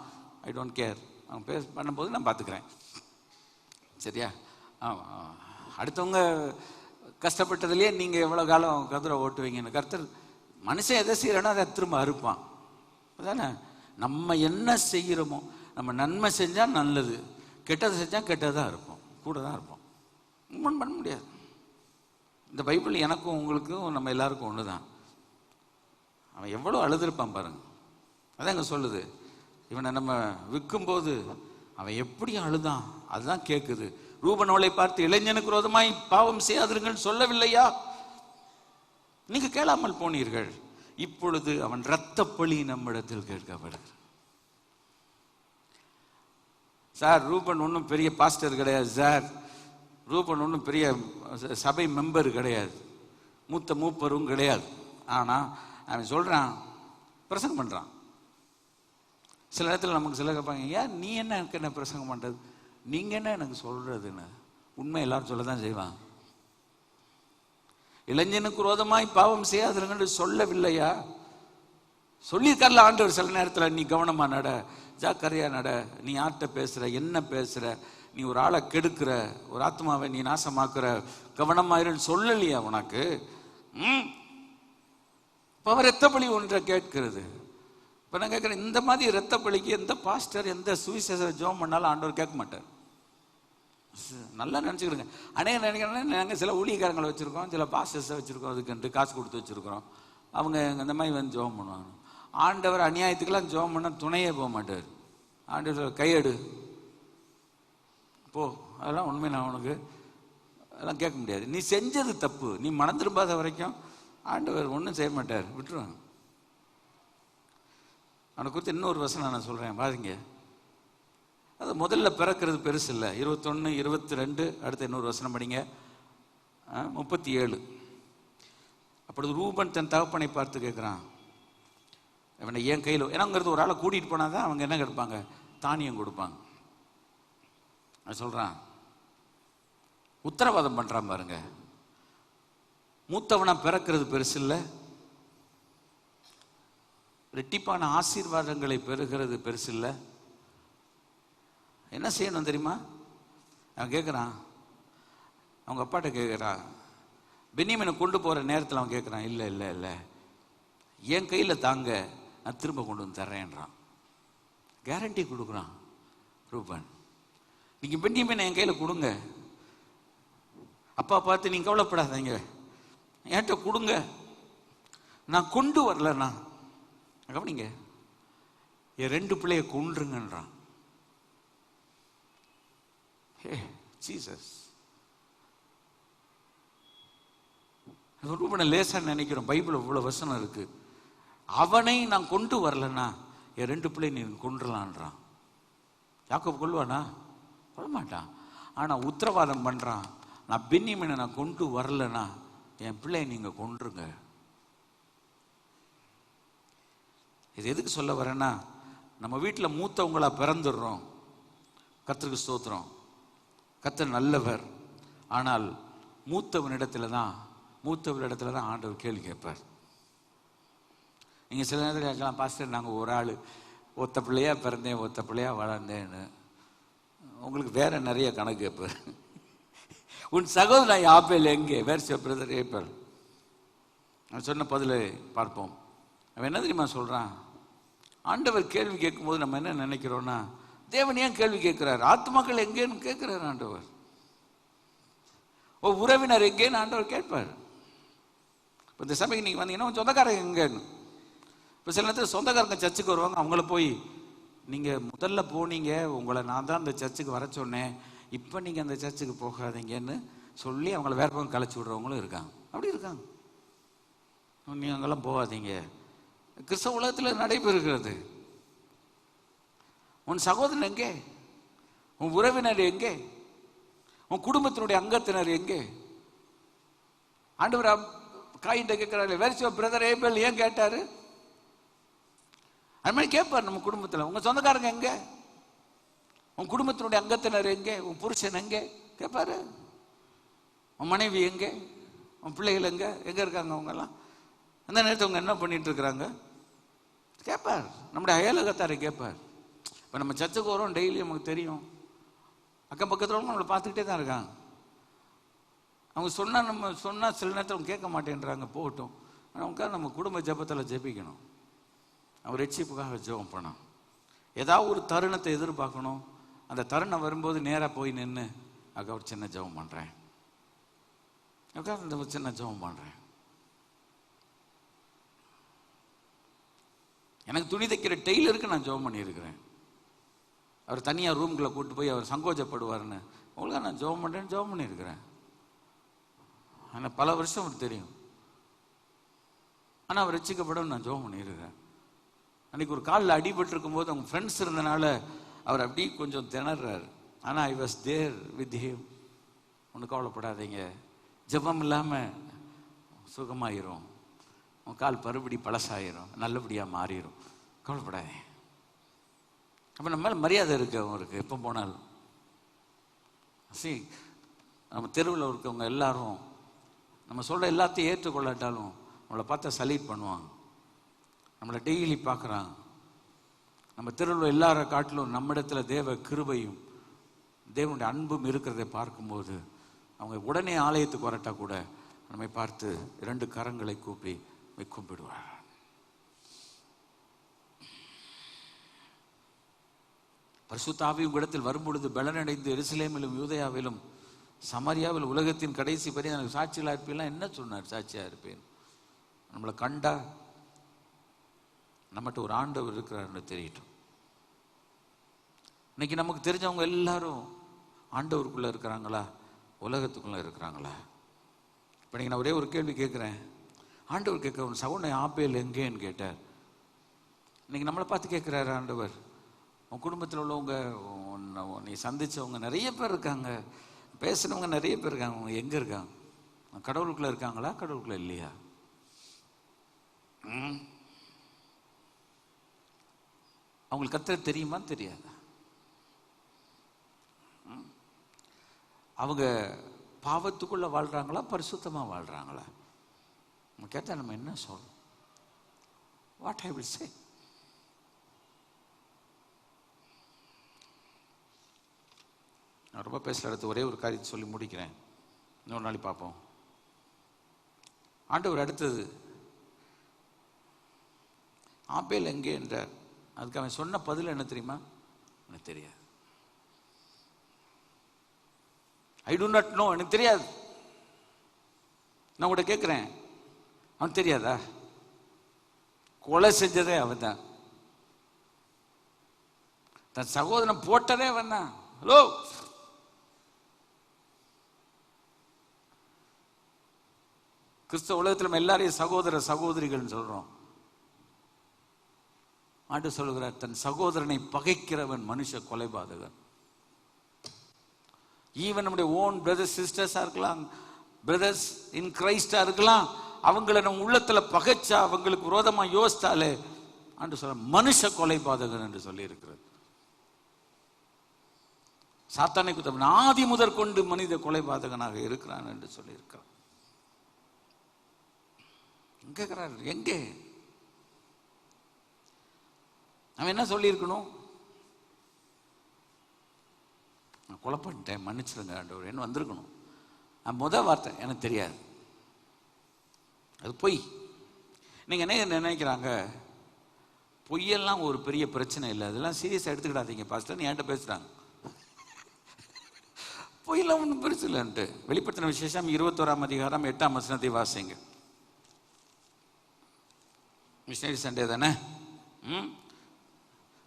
I don't care. அவங்க பண்ணும்போது நான் பார்த்துக்கிறேன், சரியா? அடுத்தவங்க கஷ்டப்பட்டதுலேயே நீங்கள் எவ்வளோ காலம் கதிரை ஓட்டுவீங்கன்னு. கர்த்தர் மனுஷன் எதை செய்யறேன்னா அதை திரும்ப அறுப்பான், அதானே? நம்ம என்ன செய்கிறோமோ, நம்ம நன்மை செஞ்சால் நல்லது, கெட்டதை செஞ்சால் கெட்டதாக இருப்போம், கூட தான் இருப்போம். ஒன்றும் பண்ண முடியாது. இந்த பைபிள் எனக்கும் உங்களுக்கும் நம்ம எல்லாருக்கும் ஒன்று தான். அவன் எவ்வளோ அழுதுருப்பான் பாருங்க. அதான் இங்கே சொல்லுது, இவனை நம்ம விற்கும்போது அவன் எப்படி அழுதான் அதுதான் கேட்குது. ரூபனோலை பார்த்து இளைஞனுக்கு விரோதமாய் பாவம் செய்யாதிருங்கள் சொல்லவில்லையா? நீங்க கேளாமல் போனீர்கள், இப்பொழுது அவன் இரத்தப்பழி நம்மிடத்தில் கேட்கப்படுகிறது. சார் ரூபன் ஒன்றும் பெரிய பாஸ்டர் கிடையாது சார், ரூபன் ஒன்றும் பெரிய சபை மெம்பர் கிடையாது, மூத்த மூப்பரும் கிடையாது. ஆனால் அவன் சொல்கிறான், பிரசங்கம் பண்ணுறான். சில நேரத்தில் நமக்கு சில கேட்பாங்க, ஏன் நீ என்ன எனக்கு என்ன பிரசங்கம் பண்ணுறது, நீங்கள் என்ன எனக்கு சொல்கிறதுன்னு. உண்மை எல்லாரும் சொல்ல தான் செய்வாங்க. இளைஞனுக்கு விரோதமாய் பாவம் செய்யாதுன்னு சொல்லவில்லையா? சொல்லியிருக்கார்ல ஆண்டவர். சில நேரத்தில் நீ கவனமாக நட, ஜாக்கிரதையா நட, நீ யார்கிட்ட பேசுகிற, என்ன பேசுகிற, நீ ஒரு ஆளை கெடுக்கிற, ஒரு ஆத்மாவை நீ நாசமாக்குற, கவனமாயிருன்னு சொல்லலையா உனக்கு? இப்போ அவர் இரத்தப்பழி ஒன்றை கேட்கிறது. இப்போ நான் கேட்குறேன், இந்த மாதிரி இரத்தப்பழிக்கு எந்த பாஸ்டர் எந்த சுவிசேஷ ஜோம் பண்ணாலும் ஆண்டவர் கேட்க மாட்டார். நல்லா நினச்சிக்கிறேங்க. நினைக்கிறேன் நாங்கள் சில ஊழியக்காரங்களை வச்சுருக்கோம், சில பாஸ்டர்ஸை வச்சுருக்கோம், அதுக்குன்ட்டு காசு கொடுத்து வச்சுருக்கிறோம். அவங்க இந்த மாதிரி வந்து ஜோம் பண்ணுவாங்க. ஆண்டவர் அநியாயத்துக்கெல்லாம் ஜோம் பண்ண துணையே போக மாட்டார். ஆண்டவர் கையெடு போ, அதெல்லாம் உண்மை. நான் உனக்கு அதெல்லாம் கேட்க முடியாது. நீ செஞ்சது தப்பு, நீ மனம் திரும்பாத வரைக்கும் ஆண்டவர் ஒன்றும் செய்ய மாட்டார், விட்டுருவாங்க. அவனை குறித்து இன்னொரு வசனம் நான் சொல்கிறேன் பாருங்க. அது முதல்ல பிறக்கிறது பெருசு இல்லை. 21, 22 அடுத்த இன்னொரு வசனம் படிங்க. 37. அப்பொழுது ரூபன் தன் தகப்பனை பார்த்து கேட்குறான், அவனை ஏன் கையில், ஏன்னாங்கிறது ஒரு ஆளை கூட்டிகிட்டு போனால் தான் அவங்க என்ன கொடுப்பாங்க, தானியம் கொடுப்பாங்க. அது சொல்கிறான், உத்தரவாதம் பண்ணுறான் பாருங்க. மூத்தவனா பிறக்கிறது பெருசு இல்லை, ரெட்டிப்பான ஆசீர்வாதங்களை பெறுகிறது பெருசு இல்லை. என்ன செய்யணும் தெரியுமா? அவன் கேட்குறான், அவங்க அப்பாட்ட கேட்குறான், பென்னியமீனை கொண்டு போகிற நேரத்தில் அவன் கேட்குறான், இல்லை இல்லை இல்லை என் கையில் தாங்க, நான் திரும்ப கொண்டு வந்து தர்றேன்றான். கேரண்டி கொடுக்குறான் ரூபன். நீங்கள் பென்னியமீனை என் கையில் கொடுங்க, அப்பா பார்த்து நீங்கள் கவலைப்படாதீங்க, என்கிட்ட கொடுங்க, நான் கொண்டு வரலண்ணா. கவனிங்க, என் 2 பிள்ளைய கொன்றுங்கன்றான். ஜீசஸ். ரூபனை லேசா நினைக்கிறோம், பைபிள் இவ்வளவு வசனம் இருக்கு. அவனை நான் கொண்டு வரலன்னா என் 2 பிள்ளை நீ கொன்றுலான்றான். யாக்கோபு கொள்வானா? கொள்ள மாட்டான். ஆனா உத்தரவாதம் பண்றான், நான் பென்னியமீனை நான் கொண்டு வரலன்னா என் பிள்ளையை நீங்க கொன்றுங்க. இது எதுக்கு சொல்ல வரேன்னா, நம்ம வீட்டில் மூத்தவங்களா பிறந்துடுறோம். கர்த்தருக்கு ஸ்தோத்திரம், கர்த்தர் நல்லவர். ஆனால் மூத்தவரிடத்துல தான் ஆண்டவர் கேள்வி கேட்பார். நீங்கள் சில நேரத்தில் கேட்கலாம், பாஸ்டர் நாங்கள் ஒரு ஆள் ஒத்த பிள்ளையா பிறந்தேன், ஒத்த பிள்ளையா வளர்ந்தேன்னு. உங்களுக்கு வேற நிறைய கணக்கு கேட்பார். உன் சகோதரன் ஆப்பேல் எங்கே, வேர் யுவர் பிரதர் ஏப்பல். நான் சொன்ன பதிலை பார்ப்போம். அவன் என்ன தெரியுமா சொல்கிறான்? ஆண்டவர் கேள்வி கேட்கும்போது நம்ம என்ன நினைக்கிறோன்னா, தேவன் ஏன் கேள்வி கேட்கிறார், ஆத்மாக்கள் எங்கேன்னு கேட்கிறார் ஆண்டவர். உறவினர் எங்கேன்னு ஆண்டவர் கேட்பார். இப்போ இந்த சபைக்கு நீங்கள் வந்தீங்கன்னா சொந்தக்காரங்க எங்கேன்னு. இப்போ சில நேரத்தில் சொந்தக்காரங்க சர்ச்சுக்கு வருவாங்க, அவங்கள போய் நீங்கள் முதல்ல போனீங்க, உங்களை நான் தான் அந்த சர்ச்சுக்கு வர சொன்னேன், இப்போ நீங்கள் அந்த சர்ச்சுக்கு போகாதீங்கன்னு சொல்லி அவங்கள வேற பக்கம் கலைச்சி விடுறவங்களும் இருக்காங்க. அப்படி இருக்காங்க. நீங்கள் அங்கெல்லாம் போகாதீங்க. கிறிஸ்தவ உலகத்தில் நடைபெறுகிறது. உன் சகோதரன் எங்கே, உன் உறவினர் எங்கே, உன் குடும்பத்தினுடைய அங்கத்தினர் எங்கே? ஆண்டவர் காயின்ட்ட கேட்கிறாரு, where is your brother Abel ஏன் கேட்டாரு? அது மாதிரி கேட்பார் நம்ம குடும்பத்தில். உங்க சொந்தக்காரங்க எங்க, உன் குடும்பத்தினுடைய அங்கத்தினர் எங்கே, உன் புருஷன் எங்கே கேட்பாரு. உன் மனைவி எங்கே, உன் பிள்ளைகள் எங்க எங்க இருக்காங்க, அவங்க எல்லாம் அந்த நேரத்தில் அவங்க என்ன பண்ணிட்டு இருக்கிறாங்க கேட்பார். நம்முடைய அயலகத்தாரை கேட்பார். இப்போ நம்ம சர்ச்சுக்கு வரோம், டெய்லி நமக்கு தெரியும், அக்கம் பக்கத்தில் நம்மளை பார்த்துக்கிட்டே தான் இருக்காங்க. அவங்க சொன்னால் நம்ம சொன்னால் சில நேரத்தில் அவங்க கேட்க மாட்டேன்றாங்க, போகட்டும். ஆனால் நம்ம குடும்ப ஜெபத்தில் ஜெபிக்கணும், அவர் ரட்சிப்புக்காக ஜெபம் பண்ணணும். ஏதாவது ஒரு தருணத்தை எதிர்பார்க்கணும். அந்த தருணம் வரும்போது நேராக போய் நின்று அக்கா ஒரு சின்ன ஜெபம் பண்ணுறேன், அக்கா இந்த ஒரு சின்ன ஜெபம் பண்ணுறேன். எனக்கு துணி தைக்கிற டெய்லருக்கு நான் ஜெபம் பண்ணியிருக்கிறேன். அவர் தனியாக ரூம்குள்ளே கூப்பிட்டு போய் அவர் சங்கோஜப்படுவார்னு உங்களுக்கு நான் ஜெபம் பண்ணுறேன்னு ஜெபம் பண்ணியிருக்கிறேன். ஆனால் பல வருஷம் அவருக்கு தெரியும். ஆனால் அவர் ரட்சிக்கப்படும் நான் ஜெபம் பண்ணியிருக்கிறேன். அன்றைக்கி ஒரு காலில் அடிபட்டிருக்கும் போது அவங்க ஃப்ரெண்ட்ஸ் இருந்தனால அவர் அப்படி கொஞ்சம் திணறாரு. ஆனால் I was there with him. ஒன்றும் கவலைப்படாதீங்க, ஜெபம் இல்லாமல் சுகமாயிரும், உன் கால் மறுபடி பழசாயிரும், நல்லபடியாக மாறிடும், கவலைப்படாதே. அப்போ நம்ம மேலே மரியாதை இருக்கு அவருக்கு. எப்போ போனாலும் நம்ம தெருவில் இருக்கவங்க எல்லாரும் நம்ம சொல்கிற எல்லாத்தையும் ஏற்றுக்கொள்ளாட்டாலும் நம்மளை பார்த்தா சலீட் பண்ணுவாங்க. நம்மளை டெய்லி பார்க்குறாங்க. நம்ம தெருவில் எல்லார காட்டிலும் நம்மிடத்துல தேவ கிருபையும் தேவனுடைய அன்பும் இருக்கிறதை பார்க்கும்போது அவங்க உடனே ஆலயத்துக்கு வரட்டா கூட நம்மை பார்த்து 2 கரங்களை கூப்பி கும்பிடுவார். பரிசுத்த ஆவி உங்களிடத்தில் வரும்பொழுது பலனடைந்து எருசலேமிலும் யூதேயாவிலும் சமாரியாவில் உலகத்தின் கடைசி படி எனக்கு சாட்சியாக இருப்பேன். என்ன சொன்னார்? சாட்சியாக இருப்பேன். நம்மளை கண்டா நம்மகிட்ட ஒரு ஆண்டவர் இருக்கிறாருன்னு தெரியட்டும். இன்னைக்கு நமக்கு தெரிஞ்சவங்க எல்லாரும் ஆண்டவருக்குள்ள இருக்கிறாங்களா, உலகத்துக்குள்ள இருக்கிறாங்களா? இப்போ நீங்கள் நான் ஒரே ஒரு கேள்வி கேட்குறேன். ஆண்டவர் கேட்குற உன் சகோதரன் ஆபேல் எங்கேன்னு கேட்டார். இன்னைக்கு நம்மளை பார்த்து கேட்குறாரு ஆண்டவர். உன் குடும்பத்தில் உள்ளவங்க, நீ சந்திச்சவங்க நிறைய பேர் இருக்காங்க, பேசுனவங்க நிறைய பேர் இருக்காங்க, அவங்க எங்கே இருக்காங்க? கடவுளுக்குள்ள இருக்காங்களா, கடவுளுக்குள்ள இல்லையா? அவங்களுக்கு கர்த்தர் தெரியுமா தெரியாதா? அவங்க பாவத்துக்குள்ள வாழ்றாங்களா, பரிசுத்தமா வாழ்றாங்களா? நம்ம கேட்டா நம்ம என்ன சொல்றோம்? What I will say? நான் ரொம்ப பேசல, அடுத்து ஒரே ஒரு காரியத்தை சொல்லி முடிக்கிறேன், இன்னொரு நாளைக்கு பார்ப்போம். ஆண்டவர் அடுத்தது ஆபேல் எங்கே என்றார். அதுக்கு அவன் சொன்ன பதில் என்ன தெரியுமா? எனக்கு தெரியாது. ஐ டு நாட் நோ, எனக்கு தெரியாது. நான் உங்கள்கிட்ட கேட்குறேன், அவனுக்கு தெரியாதா? கொலை செஞ்சதே அவன் தான், தன் சகோதரன் போட்டதே அவன் தான். ஹலோ, கிறிஸ்தவ உலகத்தில் நம்ம எல்லாரையும் சகோதர சகோதரிகள் சொல்றோம். ஆண்டு சொல்லுகிறார், தன் சகோதரனை பகைக்கிறவன் மனுஷ கொலைபாதகன். ஈவன் நம்முடைய ஓன் பிரதர்ஸ் சிஸ்டர்ஸா இருக்கலாம், பிரதர்ஸ் இன் கிரைஸ்டா இருக்கலாம், அவங்கள நம்ம உள்ளத்துல பகைச்சா, அவங்களுக்கு விரோதமா யோசித்தாலே ஆண்டு சொல்ற மனுஷ கொலைபாதகன் என்று சொல்லி இருக்கிறது. சாத்தானை குத்தவன் ஆதி முதற் கொண்டு மனித கொலைபாதகனாக இருக்கிறான் என்று சொல்லி இருக்கிறான். கேட்கிறார், எங்கே? அவன் என்ன சொல்லியிருக்கணும்? நான் கொலை பண்ணிட்டேன், மன்னிச்சிருங்க ஆண்டவர் என்ன வந்திருக்கணும். முதல் வார்த்தை எனக்கு தெரியாது. அது பொய். நீங்க என்ன நினைக்கிறாங்க? பொய்யெல்லாம் ஒரு பெரிய பிரச்சனை இல்லை, அதெல்லாம் சீரியஸா எடுத்துக்கிடாதீங்க பாஸ்டர், நீ என்கிட்ட பேசுறாங்க. பொய்யெல்லாம் ஒன்றும் பெருசு இல்லைன்ட்டு. வெளிப்படுத்தின விசேஷம் 21ஆம் அதிகாரம் 8ஆம் வசனத்தை வாசிங்க. மிஷனரி சண்டே தானே.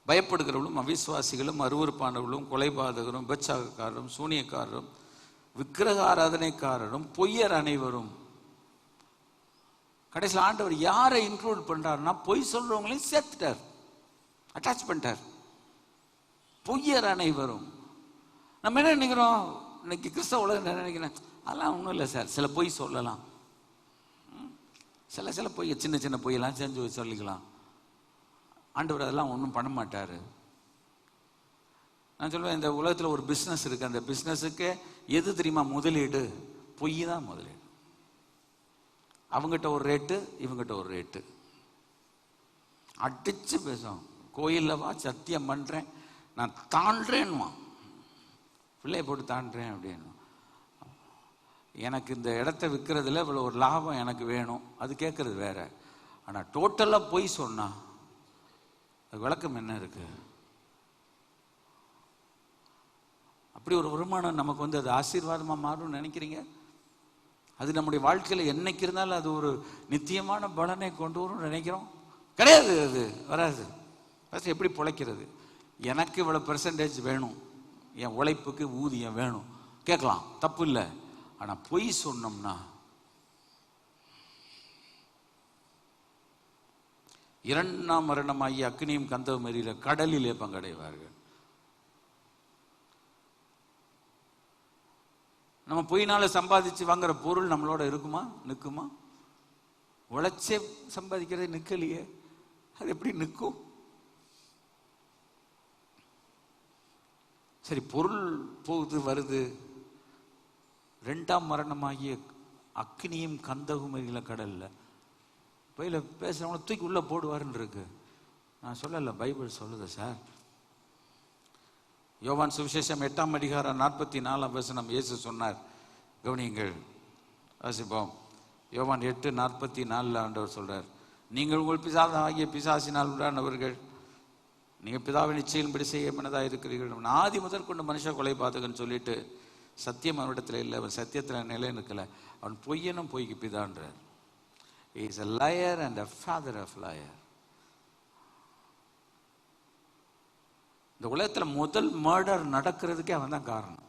பயப்படுகிறவர்களும் அவிசுவாசிகளும் அருவருப்பானவர்களும் கொலைபாதகரும் விபச்சாரக்காரரும் சூனியக்காரரும் விக்கிரக ஆராதனைக்காரரும் பொய்யர் அனைவரும். கடைசியில் ஆண்டவர் யாரை இன்க்ளூட் பண்றாருன்னா பொய் சொல்றவங்களையும் சேர்த்துட்டார், அட்டாச் பண்ணிட்டார். பொய்யர் அனைவரும். நம்ம என்ன நினைக்கிறோம் இன்னைக்கு கிறிஸ்தவ உலகம் என்ன நினைக்கிறேன்? அதெல்லாம் ஒன்றும் இல்லை சார், சில பொய் சொல்லலாம். சில பொய், சின்ன சின்ன பொய்யெல்லாம் செஞ்சு சொல்லிக்கலாம். ஆண்டவர் அதெல்லாம் ஒன்றும் பண்ண மாட்டார். நான் சொல்லுவேன், இந்த உலகத்தில் ஒரு பிஸ்னஸ் இருக்குது. அந்த பிஸ்னஸுக்கு எது தெரியுமா முதலீடு? பொய் தான் முதலீடு. அவங்ககிட்ட ஒரு ரேட்டு, இவங்ககிட்ட ஒரு ரேட்டு, அடிச்சு பேசும். கோயிலில் வா, சத்தியம் பண்ணுறேன், நான் தாண்டுறேன்னுவான், பிள்ளைய போட்டு தாண்டுறேன் அப்படின்னு. எனக்கு இந்த இடத்த விற்கிறதுல இவ்வளோ ஒரு லாபம் எனக்கு வேணும், அது கேட்கறது வேற. ஆனால் டோட்டலாக பொய் சொன்னா அது விளக்கம் என்ன இருக்கு? அப்படி ஒரு வருமானம் நமக்கு வந்து அது ஆசீர்வாதமாக மாறும்னு நினைக்கிறீங்க? அது நம்முடைய வாழ்க்கையில் என்னைக்கு இருந்தாலும் அது ஒரு நித்தியமான பலனை கொண்டு வரும்னு நினைக்கிறோம்? கிடையாது, அது வராது. ஃபஸ்ட் எப்படி பிழைக்கிறது? எனக்கு இவ்வளோ பெர்சன்டேஜ் வேணும், என் உழைப்புக்கு ஊதியம் வேணும், கேட்கலாம், தப்பு இல்லை. ஆனால் பொய் சொன்னோம்னா இரண்டாம் மரணமாகி அக்னியும் கந்தவும் எரியில கடலிலே பங்கடைவார்கள். நம்ம பொய்னால சம்பாதிச்சு வாங்குற பொருள் நம்மளோட இருக்குமா, நிற்குமா? உழைச்சே சம்பாதிக்கிறது நிற்கலையே, அது எப்படி நிற்கும்? சரி, பொருள் போகுது வருது. ரெண்டாம் மரணமாகிய அக்னியும் கந்தகும் எரியில கடல்ல பொய்யில பேசுறவங்கள தூக்கி உள்ள போடுவாருன்னு இருக்கு. நான் சொல்லல, பைபிள் சொல்லுது சார். யோவான் சுவிசேஷம் 8ஆம் அதிகாரம் 44ஆம் வசனம் இயேசு சொன்னார். கவனியுங்கள், வாசிப்போம். யோவான் 8:44 ஆண்டவர் சொல்றார், நீங்கள் உங்கள் பிசாசாகிய பிசாசினால் உண்டானவர்கள், நீங்கள் பிதாவின் இச்சையின்படி செய்ய மனதாக இருக்கிறீர்கள். ஆதி முதல் கொண்டு மனுஷ கொலை பாத்துக்கன்னு சொல்லிட்டு சத்தியம் அவனிடத்தில் இல்லை, அவன் சத்தியத்தில் நிலை நிற்கல, அவன் பொய்யனும் பொய்க்கு பிதான்றார். He is a liar and a father of liar. இந்த உலகத்தில் முதல் மர்டர் நடக்கிறதுக்கே அவன் தான் காரணம்.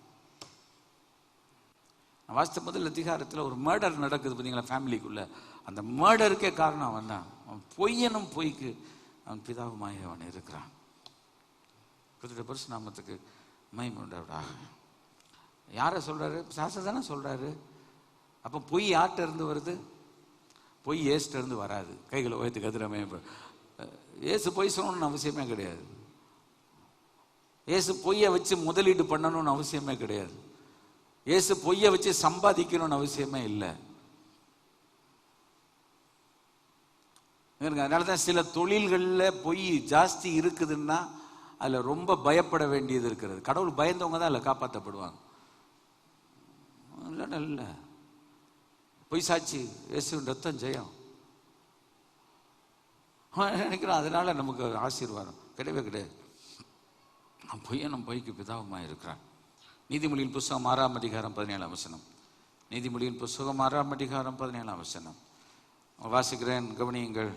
வாஸ்து முதல் அதிகாரத்தில் ஒரு மர்டர் நடக்குது பார்த்தீங்களா ஃபேமிலிக்குள்ள, அந்த மர்டருக்கே காரணம் அவன் தான். அவன் பொய்யனும் பொய்க்கு அவன் பிதாவுமாய் அவன் இருக்கிறான். பரிசுத்த நாமத்துக்கு மகிமை உண்டாவதாக. யாரை சொல்றாரு? சாஸ்திரம் தானே சொல்றாரு. அப்போ பொய் யார்கிட்ட இருந்து வருது? பொய் ஏசுட்ட இருந்து வராது. கைகளை உயர்த்து கதிரமே. ஏசு பொய் சொல்லணும்னு அவசியமே கிடையாது. ஏசு பொய்யை வச்சு முதலீடு பண்ணணும்னு அவசியமே கிடையாது. ஏசு பொய்யை வச்சு சம்பாதிக்கணும்னு அவசியமே இல்லை. அதனாலதான் சில தொழில்களில் பொய் ஜாஸ்தி இருக்குதுன்னா அதுல ரொம்ப பயப்பட வேண்டியது இருக்கிறது. கடவுள் பயந்தவங்க தான் அதில் காப்பாற்றப்படுவாங்க. இல்லை, பொய் சாட்சி இயேசுவின் ரத்தம் ஜெயம் நினைக்கிறோம். அதனால நமக்கு ஆசீர்வாதம் கிடையவே கிடையாது. பொய்யனும் பொய்க்கு பிதாவுமாய் இருக்கிறான். நீதிமொழியின் புஸ்தகம் 6ஆம் அதிகாரம் 17ஆம் வசனம். நீதிமொழியின் புஸ்தகம் 6ஆம் அதிகாரம் 17ஆம் வசனம் வாசிக்கிறேன், கவனியுங்கள்.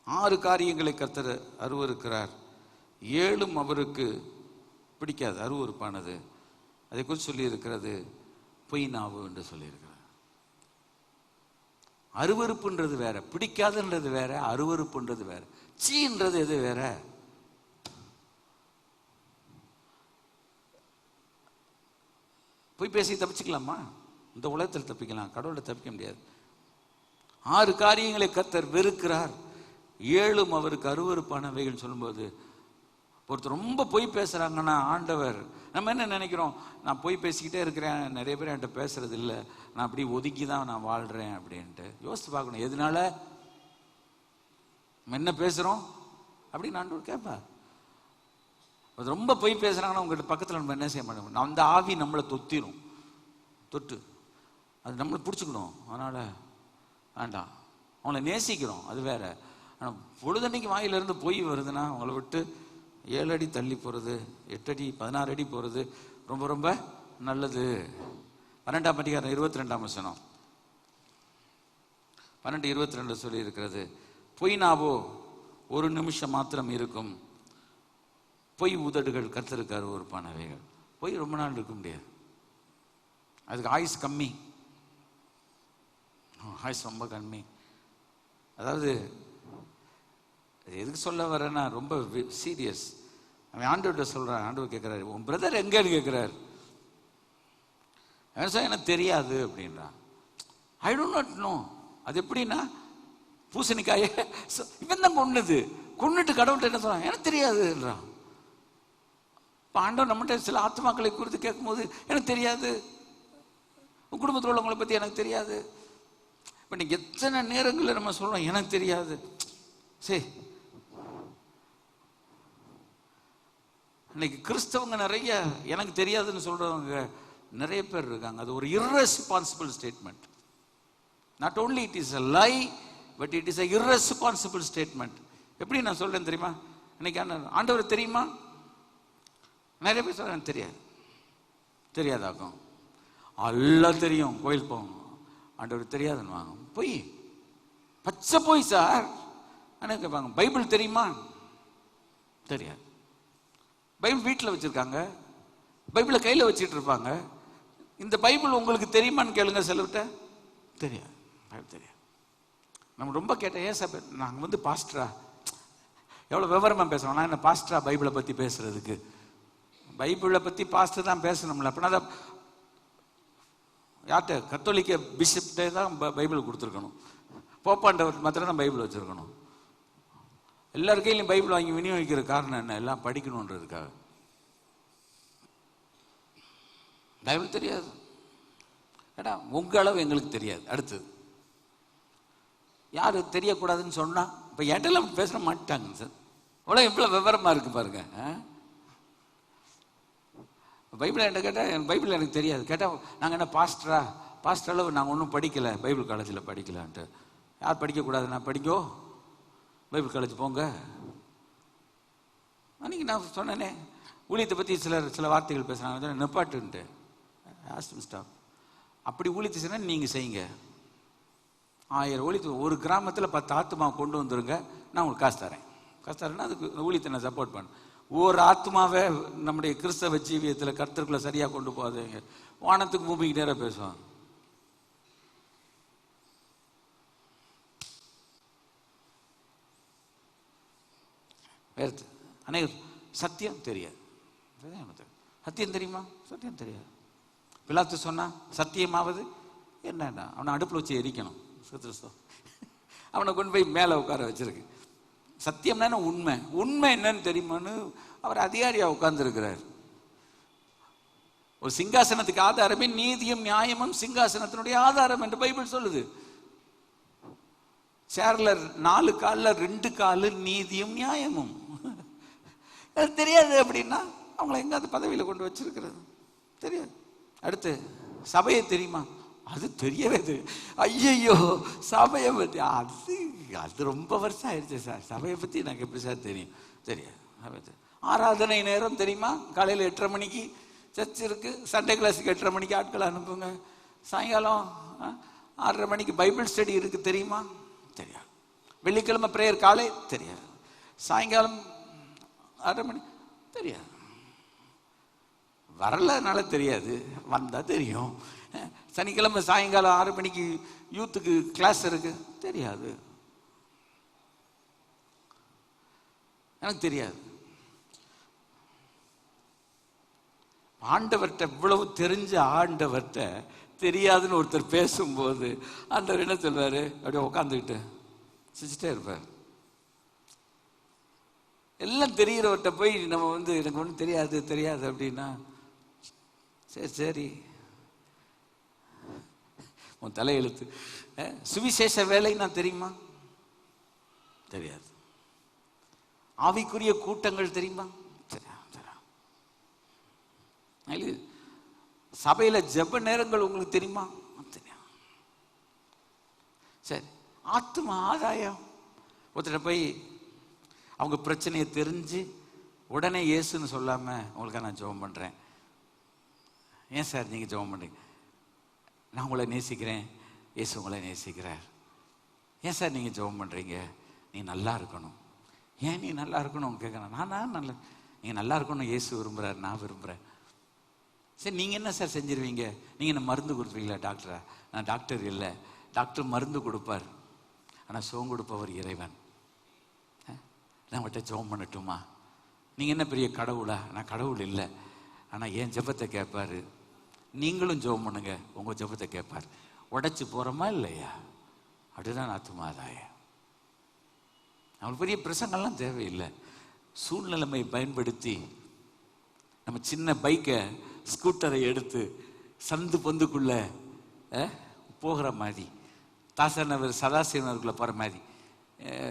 6 காரியங்களை கர்த்தர் அருவருக்கிறார், 7 அவருக்கு பிடிக்காது, அருவருப்பானது. அதை குறித்து சொல்லி இருக்கிறது பொய் நாவு என்று சொல்லியிருக்கிறார். அருவருப்புன்றது வேற, பிடிக்காதுன்றது வேற, அருவருப்புன்றது வேற, சீன்றது எது வேற. பொய் பேசி தப்பிச்சுக்கலாமா? இந்த உலகத்தில் தப்பிக்கலாம், கடவுளை தப்பிக்க முடியாது. 6 காரியங்களை கர்த்தர் வெறுக்கிறார், 7 அவருக்கு அருவருப்பானவைகள் சொல்லும்போது, ஒருத்தர் ரொம்ப பொய் பேசுறாங்கன்னா ஆண்டவர், நம்ம என்ன நினைக்கிறோம், நான் பொய் பேசிக்கிட்டே இருக்கிறேன், நிறைய பேர் என்கிட்ட பேசுறது இல்லை, நான் அப்படி ஒதுக்கி தான் நான் வாழ்றேன் அப்படின்ட்டு யோசித்து பார்க்கணும். எதனால நம்ம என்ன பேசுறோம் அப்படின்னு ஆண்டவர் கேட்பா. ரொம்ப பொய் பேசுறாங்கன்னா உங்கள்கிட்ட பக்கத்தில் நம்ம என்ன செய்ய மாட்டோம், அந்த ஆவி நம்மளை தொட்டு அது நம்மளை பிடிச்சிக்கணும். அதனால வேண்டாம், அவங்கள நேசிக்கிறோம், அது வேற. ஆனால் பொழுதன்னைக்கு வாயிலிருந்து பொய் வருதுன்னா அவங்கள விட்டு 7 அடி தள்ளி போகிறது, 8 அடி 16 அடி போகிறது ரொம்ப ரொம்ப நல்லது. 12ஆம் அதிகாரம் 22ஆம் வசனம் 12:22 சொல்லி இருக்கிறது, பொய் நாவோ 1 நிமிஷம் மாத்திரம் இருக்கும், பொய் உதடுகள் கர்த்தருக்கு அருவருப்பானவைகள். பொய் ரொம்ப நாள் இருக்க முடியாது, அதுக்கு ஆயுஸ் கம்மி, ஆயுஸ் ரொம்ப கம்மி. அதாவது எதுக்கு சொல்ல வரேன்னா ரொம்ப சீரியஸ். அவன் ஆண்டவர்கிட்ட சொல்றான், ஆண்டவர் கேட்கிறாரு, உன் பிரதர் எங்கன்னு கேட்கிறாரு. எனக்கு தெரியாது அப்படின்றான். ஐ டோன்ட் நாட் நோ, அது எப்படின்னா, பூசணிக்காயை இவன் தான் கொன்னுது. கொன்னுட்டு கடவுள்கிட்ட என்ன சொல்றான், எனக்கு தெரியாதுன்றான். இப்போ ஆண்டவன் நம்மகிட்ட சில ஆத்மாக்களை குறித்து கேட்கும்போது, எனக்கு தெரியாது, உன் குடும்பத்தில் உள்ளவங்களை பற்றி எனக்கு தெரியாது. இப்போ நீங்கள் எத்தனை நேரங்களில் நம்ம சொல்கிறோம் எனக்கு தெரியாது. சரி, இன்னைக்கு கிறிஸ்தவங்க நிறைய எனக்கு தெரியாதுன்னு சொல்கிறவங்க நிறைய பேர் இருக்காங்க. அது ஒரு irresponsible statement. Not only it is a lie, but it is a irresponsible statement. எப்படி நான் சொல்கிறேன் தெரியுமா? இன்னைக்கு ஆண்டவர் தெரியுமா? நிறைய பேர் சொல்கிறேன் எனக்கு தெரியாது. தெரியாதாக்கும் எல்லாம் தெரியும், கோயில் போவோம், ஆண்டவர் தெரியாதுன்னு வாங்க. போய் பச்சை போய் சார். ஆனால் கேட்பாங்க, பைபிள் தெரியுமா? தெரியாது. பைபிள் வீட்டில் வச்சுருக்காங்க, பைபிளை கையில் வச்சுட்டு இருப்பாங்க. இந்த பைபிள் உங்களுக்கு தெரியுமான்னு கேளுங்க, செலவிட்ட தெரியாது. பைபிள் தெரியாது. நம்ம ரொம்ப கேட்டேன், ஏன் சார் நாங்கள் வந்து பாஸ்டரா, எவ்வளோ விவரமாக பேசுகிறோம். நான் என்ன பாஸ்டரா பைபிளை பற்றி பேசுகிறதுக்கு? பைபிளை பற்றி பாஸ்டர் தான் பேசணும்ல. அப்படின்னா தான் யார்கிட்ட, கத்தோலிக்க பிஷப்டே தான் பைபிள் கொடுத்துருக்கணும். போப்பாண்டவர் மாத்திரம் தான் பைபிள் வச்சுருக்கணும். எல்லார் கையிலையும் பைபிள் வாங்கி விநியோகிக்கிற காரணம் என்ன? எல்லாம் படிக்கணுன்றதுக்காக. பைபிள் தெரியாது. ஏடா உங்கள் அளவு எங்களுக்கு தெரியாது. அடுத்தது யார் தெரியக்கூடாதுன்னு சொன்னால், இப்போ என்கிட்டலாம் பேச மாட்டாங்க சார். அவ்வளோ எவ்வளோ விவரமாக இருக்குது பாருங்க. பைபிள் என்கிட்ட கேட்டால், என் பைபிள் எனக்கு தெரியாது. கேட்டால் நாங்கள் என்ன பாஸ்டரா? பாஸ்டர் அளவு நாங்கள் ஒன்றும் படிக்கலை, பைபிள் காலேஜில் படிக்கலான்ட்டு. யார் படிக்கக்கூடாது? நான் படிக்கோ, பைபிள் காலேஜ் போங்க. அன்றைக்கி நான் சொன்னேனே, ஊழியத்தை பற்றி சில வார்த்தைகள் பேசுகிறாங்க, நிப்பாட்டுன்ட்டு ஸ்டாப். அப்படி ஊழியத்தை சொன்னால் நீங்கள் செய்யுங்க. 1000 ஊழியத்து ஒரு கிராமத்தில் 10 ஆத்மா கொண்டு வந்துருங்க, நான் உங்களுக்கு காசு தரேன்னா அதுக்கு ஊழியத்தை நான் சப்போர்ட் பண்ணேன். ஒரு ஆத்மாவை நம்முடைய கிறிஸ்தவ ஜீவியத்தில் கர்த்தருக்குள்ள சரியாக கொண்டு போகாதீங்க. வானத்துக்கு பூமிக்கு நேராக பேசுவாங்க. வேறு அநேக சத்தியம் தெரியாது. சத்தியம் தெரியுமா? சத்தியம் தெரியாது. பிலாத்து சொன்னா சத்தியமாவது என்னன்னா, அவனை அடுப்பில் வச்சு எரிக்கணும். அவனை கொண்டு போய் மேலே உட்கார வச்சிருக்கு. சத்தியம்னா உண்மை. உண்மை என்னன்னு தெரியுமான்னு அவர் அதிகாரியா உட்கார்ந்துருக்கிறார். ஒரு சிங்காசனத்துக்கு ஆதாரமே நீதியும் நியாயமும் சிங்காசனத்தினுடைய ஆதாரம் என்று பைபிள் சொல்லுது. சேர்ல 4 கால்ல 2 காலு நீதியும் நியாயமும். தெரியாது அப்படின்னா அவங்களை எங்க அந்த பதவியில கொண்டு வச்சிருக்கிறது தெரியாது. அடுத்து சபையை தெரியுமா? அது தெரியவே தெரியும். ஐயோ சபையை பற்றி அது ரொம்ப வருஷம் ஆயிடுச்சு சார். சபையை பற்றி எனக்கு எப்படி சார் தெரியும்? தெரியாது. ஆராதனை நேரம் தெரியுமா? காலையில் 8:30 மணிக்கு சர்ச் இருக்கு. சண்டே கிளாஸுக்கு 8:30 மணிக்கு ஆட்களை அனுப்புங்க. சாயங்காலம் 6:30 மணிக்கு பைபிள் ஸ்டடி இருக்கு தெரியுமா? தெரியாது. வெள்ளிக்கிழமை பிரேயர் காலை தெரியாது. சாயங்காலம் 6:30 மணி தெரியாது. வரலனால தெரியாது, வந்தா தெரியும். சனிக்கிழமை சாயங்காலம் 6 மணிக்கு யூத்துக்கு கிளாஸ் இருக்கு தெரியாது. எனக்கு தெரியாது. ஆண்டவர்கிட்ட இவ்வளவு தெரிஞ்ச ஆண்டவர்கிட்ட தெரியாதுன்னு ஒருத்தர் பேசும்போது ஆண்டவர் என்ன சொல்வாரு? அப்படியே உட்காந்துக்கிட்டு சிரிச்சிட்டே இருப்பார். எல்லாம் தெரிகிறவர்கிட்ட போய் நம்ம எனக்கு ஒன்றும் தெரியாது அப்படின்னா, சரி உன் தலையெழுத்து. சுவிசேஷ வேலை நான் தெரியுமா? தெரியாது. ஆவிக்குரிய கூட்டங்கள் தெரியுமா? தெரியாது. சபையில ஜெப நேரங்கள் உங்களுக்கு தெரியுமா? தெரியாது. சரி, ஆத்ம ஆதாயம். ஒருத்தர் போய் அவங்க பிரச்சனையை தெரிஞ்சு உடனே இயேசுன்னு சொல்லாம உங்களுக்கு நான் ஜெபம் பண்றேன். ஏன் சார் நீங்க ஜெபம் பண்றீங்க? நான் உங்களை நேசிக்கிறேன், இயேசு உங்களை நேசிக்கிறார். ஏன் சார் நீங்க ஜெபம் பண்றீங்க? நீ நல்லா இருக்கணும். ஏன் நீ நல்லா இருக்கணும் கேட்கணும். நான் நல்லா, நீங்க நல்லா இருக்கணும் இயேசு விரும்புறாரு, நான் விரும்புறேன். சரி, நீங்க என்ன சார் செஞ்சிருவீங்க? நீங்க என்ன மருந்து கொடுத்துருவீங்களா? டாக்டரா? நான் டாக்டர் இல்லை. டாக்டர் மருந்து கொடுப்பார், ஆனா சுகம் கொடுப்பவர் இறைவன். நான் அவட்ட ஜெபம் பண்ணட்டுமா? நீங்க என்ன பெரிய கடவுளா? நான் கடவுள் இல்லை, ஆனா என் ஜெபத்தை கேட்பாரு. நீங்களும் ஜெபம் பண்ணுங்க, உங்க ஜெபத்தை கேட்பார். உடைச்சு போறோமா இல்லையா? அப்படிதான் ஆத்துமாதாயம். அவங்களுக்கு பெரிய பிரசங்கெல்லாம் தேவையில்லை. சூழ்நிலைமை பயன்படுத்தி நம்ம சின்ன பைக்கை ஸ்கூட்டரை எடுத்து சந்து பொந்துக்குள்ள போகிற மாதிரி, தாசனவர் சதாசிவனருக்குள்ள போகிற மாதிரி.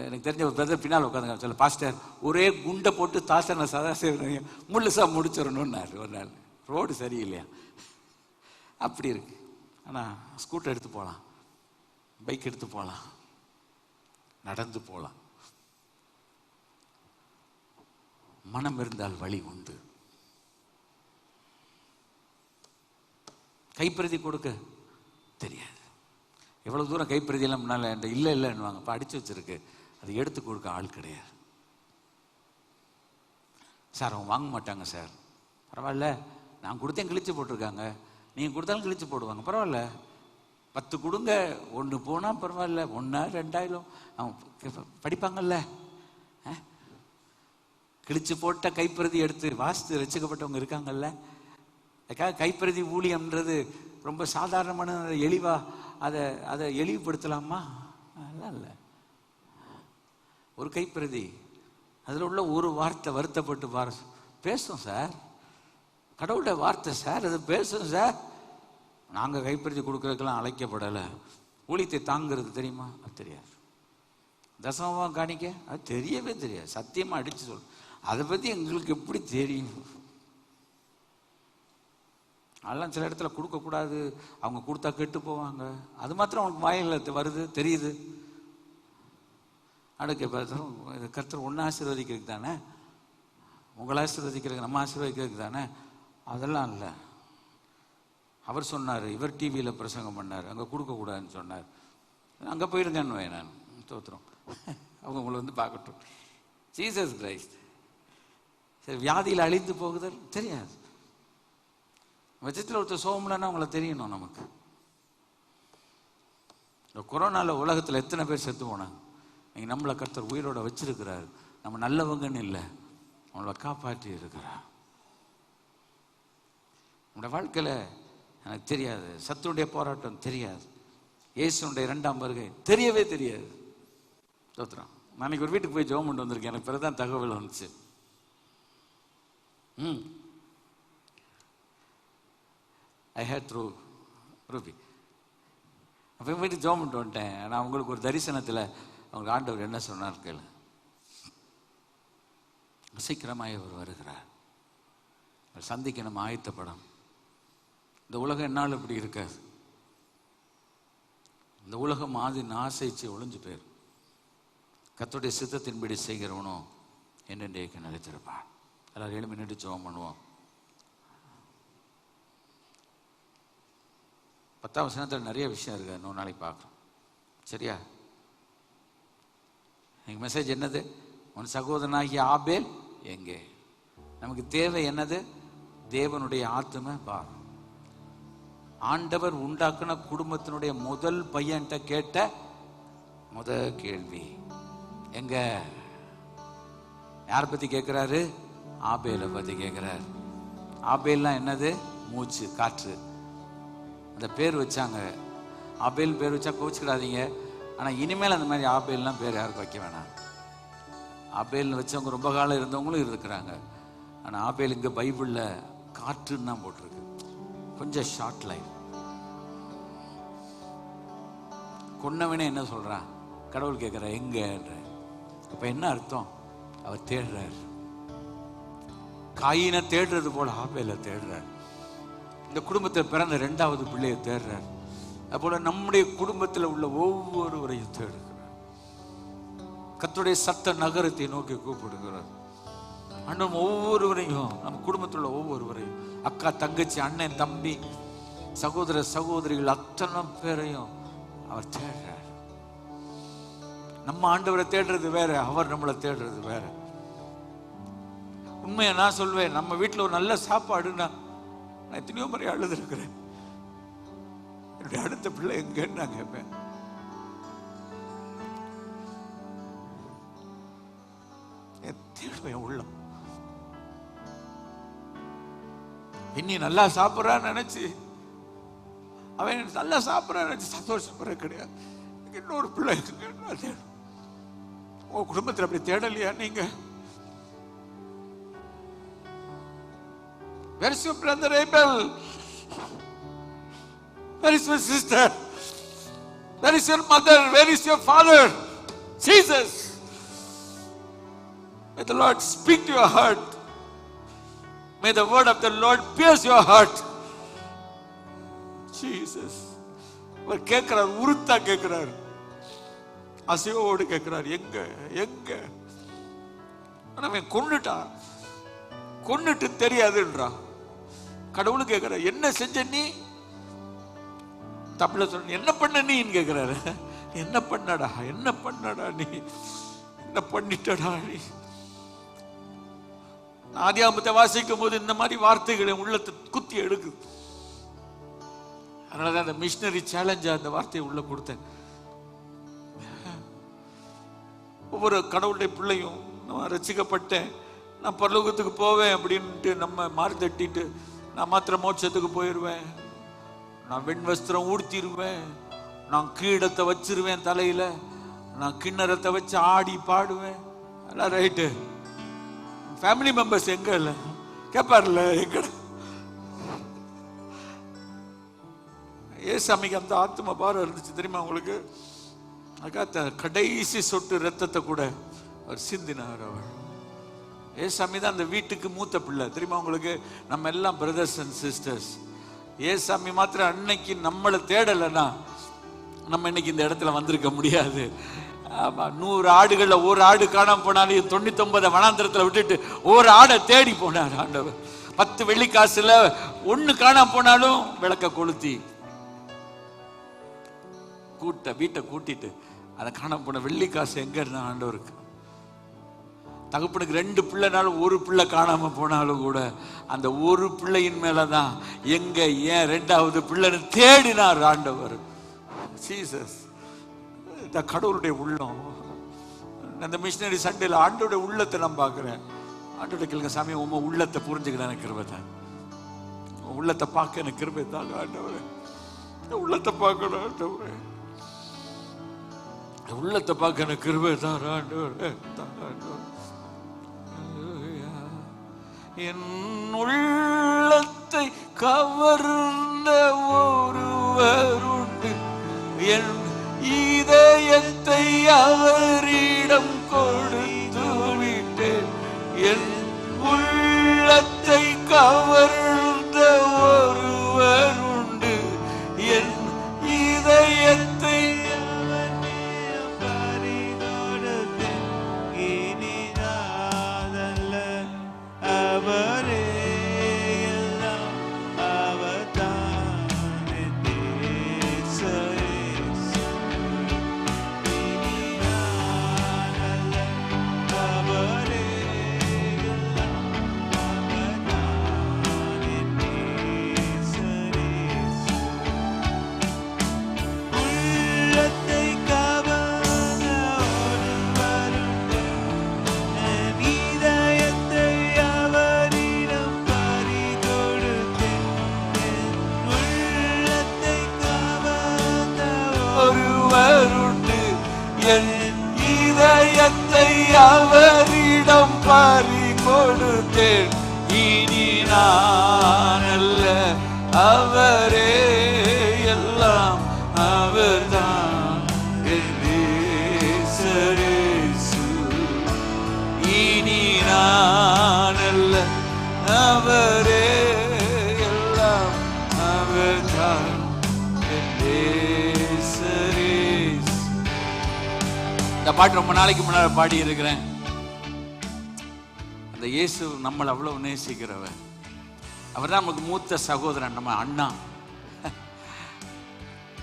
எனக்கு தெரிஞ்ச ஒரு பிரதர் பின்னால் உட்காந்து சொல்ல, பாஸ்டர் ஒரே குண்டை போட்டு தாசன சதாசிவன் முழுசாக முடிச்சிடணும்னாரு. ஒரு நாள் ரோடு சரியில்லையா, அப்படி இருக்கு. ஆனால் ஸ்கூட்டர் எடுத்து போகலாம், பைக் எடுத்து போகலாம், நடந்து போகலாம். மனம் இருந்தால் வழி உண்டு. கைப்பிரதி கொடுக்க தெரியாது. எவ்வளவு தூரம் கைப்பிரதி எல்லாம் முன்னால இல்லை இல்லைன்னுவாங்க. இப்போ அடிச்சு வச்சிருக்கு, அதை எடுத்து கொடுக்க ஆள் கிடையாது. சார் அவங்க வாங்க மாட்டாங்க சார். பரவாயில்ல, நான் கொடுத்தேன் கிழிச்சு போட்டிருக்காங்க, நீங்கள் கொடுத்தாலும் கிழிச்சு போடுவாங்க. பரவாயில்ல, 10 கொடுங்க, 1 போனால் பரவாயில்ல, 1 2 அவங்க படிப்பாங்கல்ல. கிழிச்சு போட்ட கைப்பிரதி எடுத்து வாசித்து ரசிக்கப்பட்டவங்க இருக்காங்கல்ல. அதுக்காக கைப்பிரதி ஊழியம்ன்றது ரொம்ப சாதாரணமான எளிவா அதை எளிவுபடுத்தலாமா? அதெல்லாம் இல்லை. ஒரு கைப்பிரதி, அதில் உள்ள ஒரு வார்த்தை வருத்தப்பட்டு பேசும் சார். கடவுளோட வார்த்தை சார், அது பேசும் சார். நாங்கள் கைப்பிரதி கொடுக்கறதுக்கெல்லாம் அழைக்கப்படலை. ஊழியத்தை தாங்கிறது தெரியுமா? அது தெரியாது. தசமமாக காணிக்க அது தெரியவே தெரியாது. சத்தியமாக அடித்து சொல், அதை பற்றி எங்களுக்கு எப்படி தெரியும்? அதெல்லாம் சில இடத்துல கொடுக்கக்கூடாது, அவங்க கொடுத்தா கெட்டு போவாங்க. அது மாத்திரம் அவனுக்கு வாயில் வருது, தெரியுது. அடுக்க கர்த்தர் ஒன்று ஆசீர்வதிக்கிறதுக்கு தானே, உங்களை ஆசீர்வதிக்கிறதுக்கு, நம்ம ஆசீர்வதிக்கிறதுக்கு தானே. அதெல்லாம் இல்லை. அவர் சொன்னார், இவர் டிவியில் பிரசங்கம் பண்ணார், அங்கே கொடுக்கக்கூடாதுன்னு சொன்னார். அங்கே போயிருங்கன்னு நான் தோத்துறோம். அவங்க உங்களை வந்து பார்க்கட்டும். Jesus Christ. சரி, வியாதியில் அழிந்து போகுதல் தெரியாது. வச்சத்தில் ஒருத்தர் சோகம்லன்னா அவங்கள தெரியணும் நமக்கு. இந்த கொரோனாவில் உலகத்தில் எத்தனை பேர் செத்து போனாங்க. நீங்கள் நம்மளை கர்த்தர் உயிரோட வச்சிருக்கிறார். நம்ம நல்லவங்கன்னு இல்லை, அவங்கள காப்பாற்றி இருக்கிறார். நம்மளோட வாழ்க்கையில் எனக்கு தெரியாது, சத்துடைய போராட்டம் தெரியாது, இயேசுடைய 2ஆம் வருகை தெரியவே தெரியாது. தோத்துறோம். நான் ஒரு வீட்டுக்கு போய் ஜெபம் பண்ணிட்டு வந்திருக்கேன். எனக்கு பிறகுதான் தகவல் வந்துச்சு. ஐ ஹேட் த்ரூ ரூபி. அப்போ போயிட்டு ஜெபம் பண்ணிட்டு வந்துட்டேன். நான் உங்களுக்கு ஒரு தரிசனத்தில் அவங்க ஆண்டவர் என்ன சொன்னார் கேளு. சீக்கிரமாக அவர் வருகிறார், சந்திக்க நம்ம ஆயத்தப்படும். இந்த உலகம் என்னால் இப்படி இருக்காது. இந்த உலகம் ஆசைச்சு ஒளிஞ்சு போயிரு. கர்த்தருடைய சித்தத்தின்படி செய்கிறவனும் என்னென்றைக்கு நிலைத்திருப்பான். எல்லாரும் எழுப்பி நின்று ஜெபம் பண்ணுவோம். 10ஆம் வசனத்தில் நிறைய விஷயம் இருக்கு, இன்னொரு நாளைக்கு பார்க்குறோம். சரியா? எங்கள் மெசேஜ் என்னது? உன் சகோதரனாகிய ஆபேல் எங்கே? நமக்கு தேவை என்னது? தேவனுடைய ஆத்தும பாரம். ஆண்டவர் உண்டாக்குன குடும்பத்தினுடைய முதல் பையன்கிட்ட கேட்ட முதல் கேள்வி எங்க? யாரை பத்தி கேட்கிறாரு? ஆபேலை பத்தி கேட்கிறாரு. ஆபேல்லாம் என்னது? மூச்சு, காற்று. அந்த பேர் வச்சாங்க. ஆபேல் பேர் வச்சா கோச்சிக்கிடாதீங்க. ஆனால் இனிமேல் அந்த மாதிரி ஆபேல்லாம் பேர் யாருக்கு வைக்க வேணாம். ஆபேல்னு வச்சவங்க ரொம்ப காலம் இருந்தவங்களும் இருக்கிறாங்க. ஆனால் ஆபேல் இங்கே பைபிளில் காற்றுன்னு தான் போட்டிருக்கு. கொஞ்சம் ஷார்ட் லைஃப். கொன்னவனே என்ன சொல்கிறான்? கடவுள் கேட்குற எங்கன்ற. அப்போ என்ன அர்த்தம்? அவர் தேடுறார். காயினை தேடுறது போல ஆபேலை தேடுறார். இந்த குடும்பத்தில் பிறந்த 2வது பிள்ளையை தேடுறார். அதுபோல நம்முடைய குடும்பத்தில் உள்ள ஒவ்வொருவரையும் தேடுகிறார். கர்த்தருடைய சத்த நகரத்தை நோக்கி கூப்பிடுகிறார். அண்ணன் ஒவ்வொருவரையும், நம்ம குடும்பத்தில் உள்ள ஒவ்வொருவரையும், அக்கா, தங்கச்சி, அண்ணன், தம்பி, சகோதர சகோதரிகள் அத்தனை பேரையும் அவர் தேடுறார். நம்ம ஆண்டவரை தேடுறது வேற, அவர் நம்மளை தேடுறது வேற. உண்மையை நான் சொல்வேன், நம்ம வீட்டில் ஒரு நல்ல சாப்பாடுன்னா நான் எத்தனையோ முறை அழுது இருக்கிறேன். என்னுடைய அடுத்த பிள்ளை எங்கன்னு நான் கேட்பேன். என் உள்ளம் இன்னி நல்லா சாப்பிட்றான்னு நினைச்சு, அவன் நல்லா சாப்பிட்றான்னு நினைச்சு சந்தோஷப்படுற கிடையாது. இன்னொரு பிள்ளை உங்க குடும்பத்தில் அப்படி தேடலையா நீங்க? Where is your brother Abel? Where is your sister? Where is your mother? Where is your father? Jesus, may the Lord speak to your heart. May the word of the Lord pierce your heart. Jesus, அவர் கேட்கிறார், உருத்தா கேட்கிறார், அசையோடு கேட்கிறார், எங்க எங்க? அவன் கொன்னுட்டான், கொன்னுட்டு தெரியாதுன்றா. கடவுள் கேட்கிறார், என்ன செஞ்ச நீ? தமிழ சொன்ன, என்ன பண்ண நீன்னு கேட்கிறாரு. என்ன பண்ணடா, என்ன பண்ணடா நீ, என்ன பண்ணிட்டடா நீ? ஆதியாகமத்தை வாசிக்கும் போது இந்த மாதிரி வார்த்தைகளை உள்ளத்தை குத்தி எடுக்குது. அதனாலதான் அந்த மிஷனரி சேலஞ்சா அந்த வார்த்தையை உள்ள கொடுத்தேன். ஒவ்வொரு கடவுளுடைய பிள்ளையும், நான் ரசிக்கப்பட்டேன், நான் பரலோகத்துக்கு போவேன் அப்படின்ட்டு நம்ம மாறி தட்டிட்டு, நான் மாத்திரம் மோட்சத்துக்கு போயிடுவேன், நான் வெண் வஸ்திரம் ஊர்த்திடுவேன், நான் கிரீடத்தை வச்சிருவேன் தலையில, நான் கிண்ணறத்தை வச்சு ஆடி பாடுவேன், எல்லாம் ரைட்டு. ஃபேமிலி மெம்பர்ஸ் எங்க இல்ல கேட்பார்ல, எங்க ஏசாமிக்கு அந்த ஆத்ம பாரம் இருந்துச்சு தெரியுமா உங்களுக்கு? அதுக்காக கடைசி சொட்டு ரத்தத்தை கூட அவர் சிந்தினார். அவர் ஏசாமி தான் அந்த வீட்டுக்கு மூத்த பிள்ளை தெரியுமா உங்களுக்கு? நம்ம எல்லாம் பிரதர்ஸ் அண்ட் சிஸ்டர்ஸ். ஏசாமி மாத்திரம் அன்னைக்கு நம்மளை தேடலைன்னா நம்ம இன்னைக்கு இந்த இடத்துல வந்திருக்க முடியாது. 100 ஆடுகள்ல ஒரு ஆடு காணாம போனாலும் 99 வனாந்திரத்துல விட்டுட்டு ஒரு ஆடை தேடி போனார் ஆண்டவர். 10 வெள்ளிக்காசுல 1 காணாம போனாலும் விளக்க கொளுத்தி வீட்டை கூட்டிட்டு அதை காணாம போன வெள்ளிக்காசு எங்க இருந்தா ஆண்டவருக்கு. தகப்பனுக்கு 2 பிள்ளைனாலும் ஒரு பிள்ளை காணாம போனாலும் கூட அந்த ஒரு பிள்ளையின் மேலதான் எங்க ஏன் 2வது பிள்ளைன்னு தேடினார் ஆண்டவர். ஜீசஸ், இந்த கடவுளுடைய உள்ளம். அந்த மிஷனரி சண்டேல ஆண்டோட உள்ளத்தை நான் பார்க்கிறேன். ஆண்டோட கேளுங்க, சாமி உங்க உள்ளத்தை புரிஞ்சுக்கிற எனக்கு கிருபை தான், உள்ளத்தை பார்க்க எனக்கு கிருபை தாங்க ஆண்டவரே. உள்ளத்தை பார்க்கணும் ஆண்டவரே, உள்ளத்தை பார்க்க எனக்கு கிருபை தான் ஆண்டவரே. என் உள்ளத்தை கவர்ந்த ஒருவருண்டு, என் இதயத்தை அவரிடம் கொடுத்து விட்டேன். என் உள்ளத்தை கவர்ந்த ஒருவருண்டு, என் இதயத்தை அவரிடம் பறி கொடுத்தேன். இனி நான் அல்ல, அவரே எல்லாம், அவர்தான் என் நேசரேசு. இனி நான் அல்ல, அவரே எல்லாம், அவர்தான் என் நேசரேசு. இந்த பாட்டு ரொம்ப நாளைக்கு முன்னாடி பாடி இருக்கிறேன். அந்த இயேசு நம்மளை அவ்வளவு நேசிக்கிறவர். அவர் தான் நமக்கு மூத்த சகோதரன், நம்ம அண்ணா.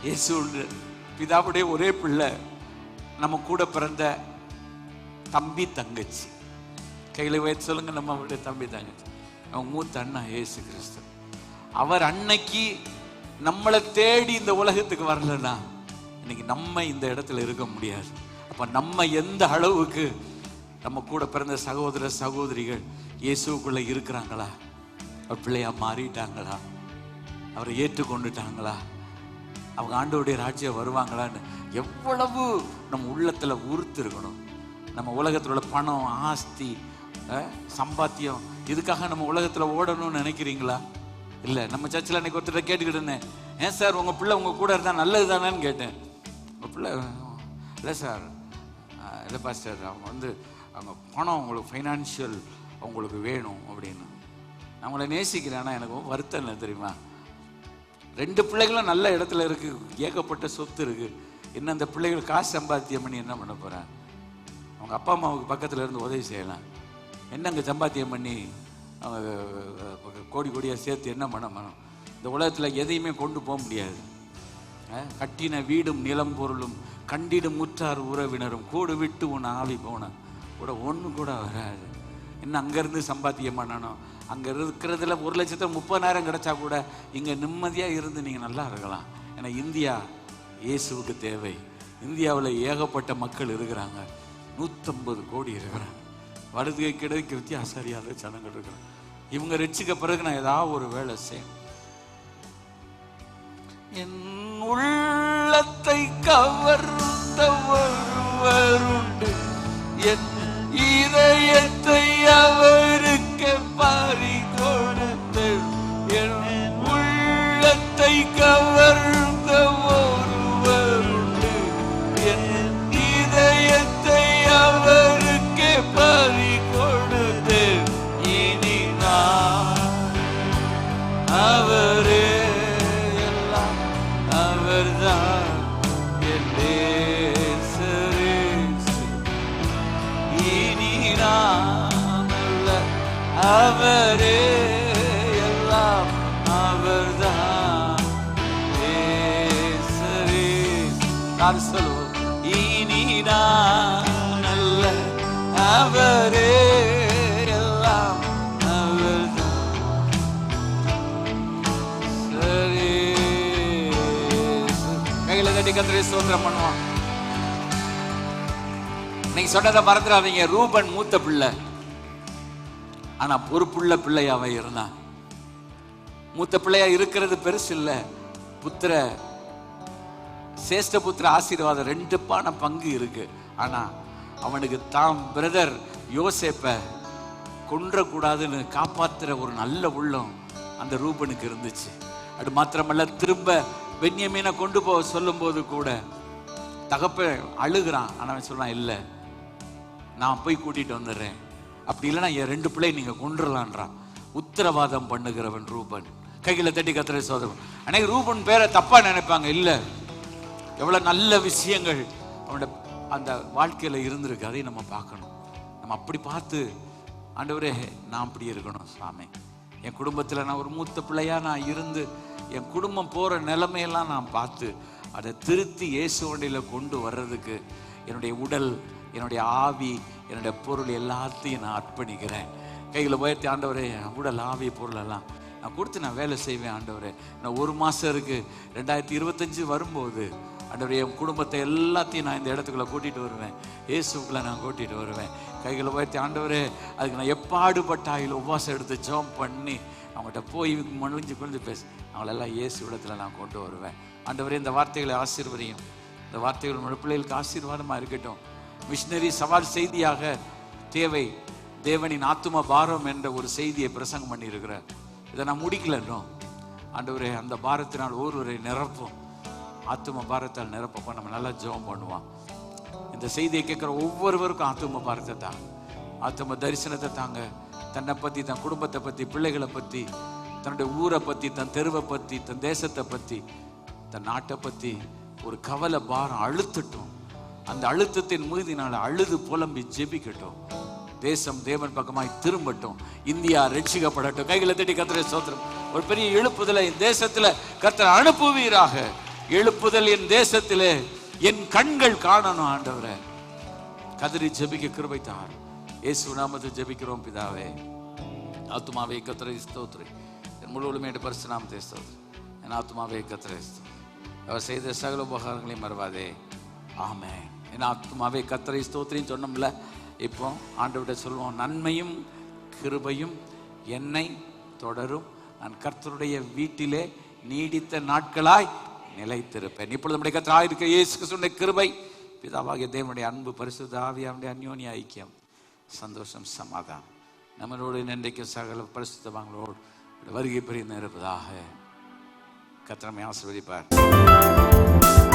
இயேசு பிதாவுடைய ஒரே பிள்ளை, நம்ம கூட பிறந்த தம்பி தங்கச்சி. கையில வைத்து சொல்லுங்க, நம்ம அவருடைய தம்பி தங்கச்சி. அவன் மூத்த அண்ணா இயேசு கிறிஸ்து. அவர் அன்னைக்கு நம்மளை தேடி இந்த உலகத்துக்கு வரலன்னா இன்னைக்கு நம்ம இந்த இடத்துல இருக்க முடியாது. அப்ப நம்ம எந்த அளவுக்கு நம்ம கூட பிறந்த சகோதர சகோதரிகள் இயேசுக்குள்ள இருக்கிறாங்களா? அவர் பிள்ளையா மாறிட்டாங்களா? அவரை ஏற்றுக்கொண்டுட்டாங்களா? அவங்க ஆண்டவருடைய ராஜ்யம் வருவாங்களான்னு எவ்வளவு நம்ம உள்ளத்துல உறுத்து இருக்கணும். நம்ம உலகத்தில் உள்ள பணம், ஆஸ்தி, சம்பாத்தியம், இதுக்காக நம்ம உலகத்துல ஓடணும்னு நினைக்கிறீங்களா? இல்லை. நம்ம சர்ச்சில் அன்னைக்கு ஒருத்தர் கேட்டுக்கிட்டேன், ஏன் சார் உங்கள் பிள்ளை உங்கள் கூட இருந்தால் நல்லது தானேன்னு கேட்டேன். உங்கள் பிள்ளை இல்லை சார், இல்லை பாஸ்டர், அவங்க பணம் அவங்களுக்கு ஃபைனான்ஷியல் அவங்களுக்கு வேணும் அப்படின்னு. நான் அவங்கள நேசிக்கிறேன், ஆனால் எனக்கு வருத்தம் இல்லை தெரியுமா? 2 பிள்ளைகளும் நல்ல இடத்துல இருக்குது, ஏகப்பட்ட சொத்து இருக்குது. என்ன அந்த பிள்ளைகள் காசு சம்பாத்தியம் பண்ணி என்ன பண்ண போகிறேன்? அவங்க அப்பா அம்மாவுக்கு பக்கத்தில் இருந்து உதவி செய்யலாம். என்ன அங்கே சம்பாத்தியம் பண்ணி அவங்க கோடி கோடியாக சேர்த்து என்ன பண்ணணும்? இந்த உலகத்தில் எதையுமே கொண்டு போக முடியாது. கட்டின வீடும் நிலம் பொருளும் கண்டிடும் முற்றார் உறவினரும் கூடு விட்டு உன் ஆவி போன கூட ஒன்று கூட வராது. இன்னும் அங்கேருந்து சம்பாத்தியம் பண்ணணும். அங்கே இருக்கிறதுல 1,30,000 கிடைச்சா கூட இங்கே நிம்மதியாக இருந்து நீங்கள் நல்லா இருக்கலாம். ஏன்னா இந்தியா இயேசுவுக்கு தேவை. இந்தியாவில் ஏகப்பட்ட மக்கள் இருக்கிறாங்க, 150 கோடி இருக்கிறாங்க. வலதுகை கிடைக்க வித்தியாசம் அறியாத ஜனங்கள் இருக்கிறாங்க. இவங்க ரட்சிக்க பிறகு நான் ஏதாவது ஒரு வேலை செய்யணும். என் உள்ளத்தை கவர்ந்த ஒருவருண்டு, என் இதயத்தை அவருக்கு பறிகொடுத்து. என் உள்ளத்தை கவர்ந்த ஒருவருண்டு, என் இதயத்தை அவருக்கு பறிகொடுத்து. இனி நான் அவரே எல்லாம் அவர்தான் என் நேசரே. இனி நான் அல்ல, அவரே எல்லாம் அவர்தான் நேசரே. நான் சொல்லுவோம், இனி நான் அல்ல, அவரே எல்லாம் அவர்தான் சரே. கையில தட்டி கர்த்தரை ஸ்தோத்திரம் பண்ணுவோம். நீங்க சொன்னதை மறந்துடாதீங்க. ரூபன் மூத்த பிள்ளை, ஆனா பொறுப்புள்ள பிள்ளையா அவன் இருந்தான். மூத்த பிள்ளையா இருக்கிறது பெருசு இல்லை. புத்திர சேஷ்ட புத்திர ஆசீர்வாதம் 2 பான பங்கு இருக்கு. ஆனா அவனுக்கு தான் பிரதர் யோசேப்ப கொன்றக்கூடாதுன்னு காப்பாத்துற ஒரு நல்ல உள்ளம் அந்த ரூபனுக்கு இருந்துச்சு. அது மாத்திரமல்ல, திரும்ப பென்யமீனை கொண்டு போக சொல்லும் போது கூட தகப்ப அழுகிறான். ஆனா அவன் சொல்றான், இல்லை நான் போய் கூட்டிட்டு வந்துடுறேன், அப்படி இல்லைன்னா என் 2 பிள்ளை நீங்க கொண்டுடலான்றான். உத்தரவாதம் பண்ணுகிறவன் ரூபன். கைகளை தட்டி கர்த்தரை சோதரன். அன்னைக்கு ரூபன் பேரை தப்பா நினைப்பாங்க. இல்லை, எவ்வளவு நல்ல விஷயங்கள் அவனோட அந்த வாழ்க்கையில இருந்திருக்கு. அதையும் நம்ம பார்க்கணும். நம்ம அப்படி பார்த்து, ஆண்டவரே நான் அப்படி இருக்கணும் சாமி, என் குடும்பத்தில் நான் ஒரு மூத்த பிள்ளையா நான் இருந்து என் குடும்பம் போற நிலைமையெல்லாம் நான் பார்த்து அதை திருத்தி இயேசு வண்டியில கொண்டு வர்றதுக்கு என்னுடைய உடல், என்னுடைய ஆவி, என்னுடைய பொருள் எல்லாத்தையும் நான் அர்ப்பணிக்கிறேன். கைகளை உயர்த்தி, ஆண்டவரே உடல், ஆவி, பொருள் எல்லாம் நான் கொடுத்து நான் வேலை செய்வேன். ஆண்டவரே நான் 1 மாசம் இருக்கு, 2025 வரும்போது ஆண்டவரே என் குடும்பத்தை எல்லாத்தையும் நான் இந்த இடத்துக்குள்ள கூட்டிட்டு வருவேன், இயேசுக்குள்ள நான் கூட்டிட்டு வருவேன். கைகளை உயர்த்தி, ஆண்டவரே அதுக்கு நான் எப்பாடுபட்டாயில் உபவாசம் எடுத்து ஜெபம் பண்ணி அவங்ககிட்ட போய் குளிஞ்சு பேசு, அவங்களெல்லாம் இயேசு இடத்துல நான் கொண்டு வருவேன். ஆண்டவரே இந்த வார்த்தைகளை ஆசீர்வதியும். இந்த வார்த்தைகள் நம்ம பிள்ளைகளுக்கு ஆசீர்வாதமாக இருக்கட்டும். மிஷினரி சவால் செய்தியாக தேவை தேவனின் ஆத்தும பாரம் என்ற ஒரு செய்தியை பிரசங்கம் பண்ணி இருக்கிறேன். இதை நான் முடிக்கல இன்னும். ஆண்டவரே அந்த பாரத்தினால் ஒருவரை நிரப்பும், ஆத்தும பாரத்தால் நிரப்பப்போ நம்ம நல்லா ஜெபம் பண்ணுவான். இந்த செய்தியை கேட்குற ஒவ்வொருவருக்கும் ஆத்தும பாரத்தை தாங்க, ஆத்தும தரிசனத்தை தாங்க. தன்னை பற்றி, தன் குடும்பத்தை பற்றி, பிள்ளைகளை பற்றி, தன்னுடைய ஊரை பற்றி, தன் தெருவை பற்றி, தன் தேசத்தை பற்றி, தன் நாட்டை பற்றி ஒரு கவலை பாரம் அழுத்தட்டும். அந்த அழுத்தத்தின் மீதினால அழுது புலம்பி ஜெபிக்கட்டும். தேசம் தேவன் பக்கமாய் திரும்பட்டும். இந்தியா ரட்சிக்கப்படட்டும். கைகளை தட்டி கர்த்தரை ஸ்தோத்திரம். ஒரு பெரிய எழுப்புதலை தேசத்துல கர்த்தர் அனுப்புவீராக. எழுப்புதல் என் தேசத்திலே என் கண்கள் காணணும். ஆண்டவரே கதறி ஜெபிக்க கிருபை தார். இயேசு நாமத்தில் ஜெபிக்கிறோம் பிதாவே. ஆத்துமாவே கர்த்தரை ஸ்தோத்திரி. என் முழுவதுமே பரிசு நாமத்தை ஸ்தோத்திரி. என் ஆத்துமாவே கர்த்தரை ஸ்தோத்திரி. அவர் செய்த சகல உபகாரங்களையும் மறவாதே. ஆமென். என் ஆத்துமாவே கர்த்தரை ஸ்தோத்திரின்னு சொன்னோம்ல. இப்போ ஆண்டவர்கிட்ட சொல்லுவோம், நன்மையும் கிருபையும் என்னை தொடரும், நான் கர்த்தருடைய வீட்டிலே நீடித்த நாட்களாய் நிலைத்திருப்பேன். இப்பொழுது நம்முடைய கர்த்தராகிய இருக்கிற இயேசு கிறிஸ்துவினுடைய கிருபை, பிதாவாகிய தேவனுடைய அன்பு, பரிசுத்த ஆவியானுடைய அந்யோன்ய ஐக்கியம், சந்தோஷம், சமாதானம் நம்மளோடு இன்றைக்கு சகல பரிசுத்தவான்களோடு வருகை புரிந்து இருப்பதாக. கர்த்தர் நம்மை ஆசீர்வதிப்பார்.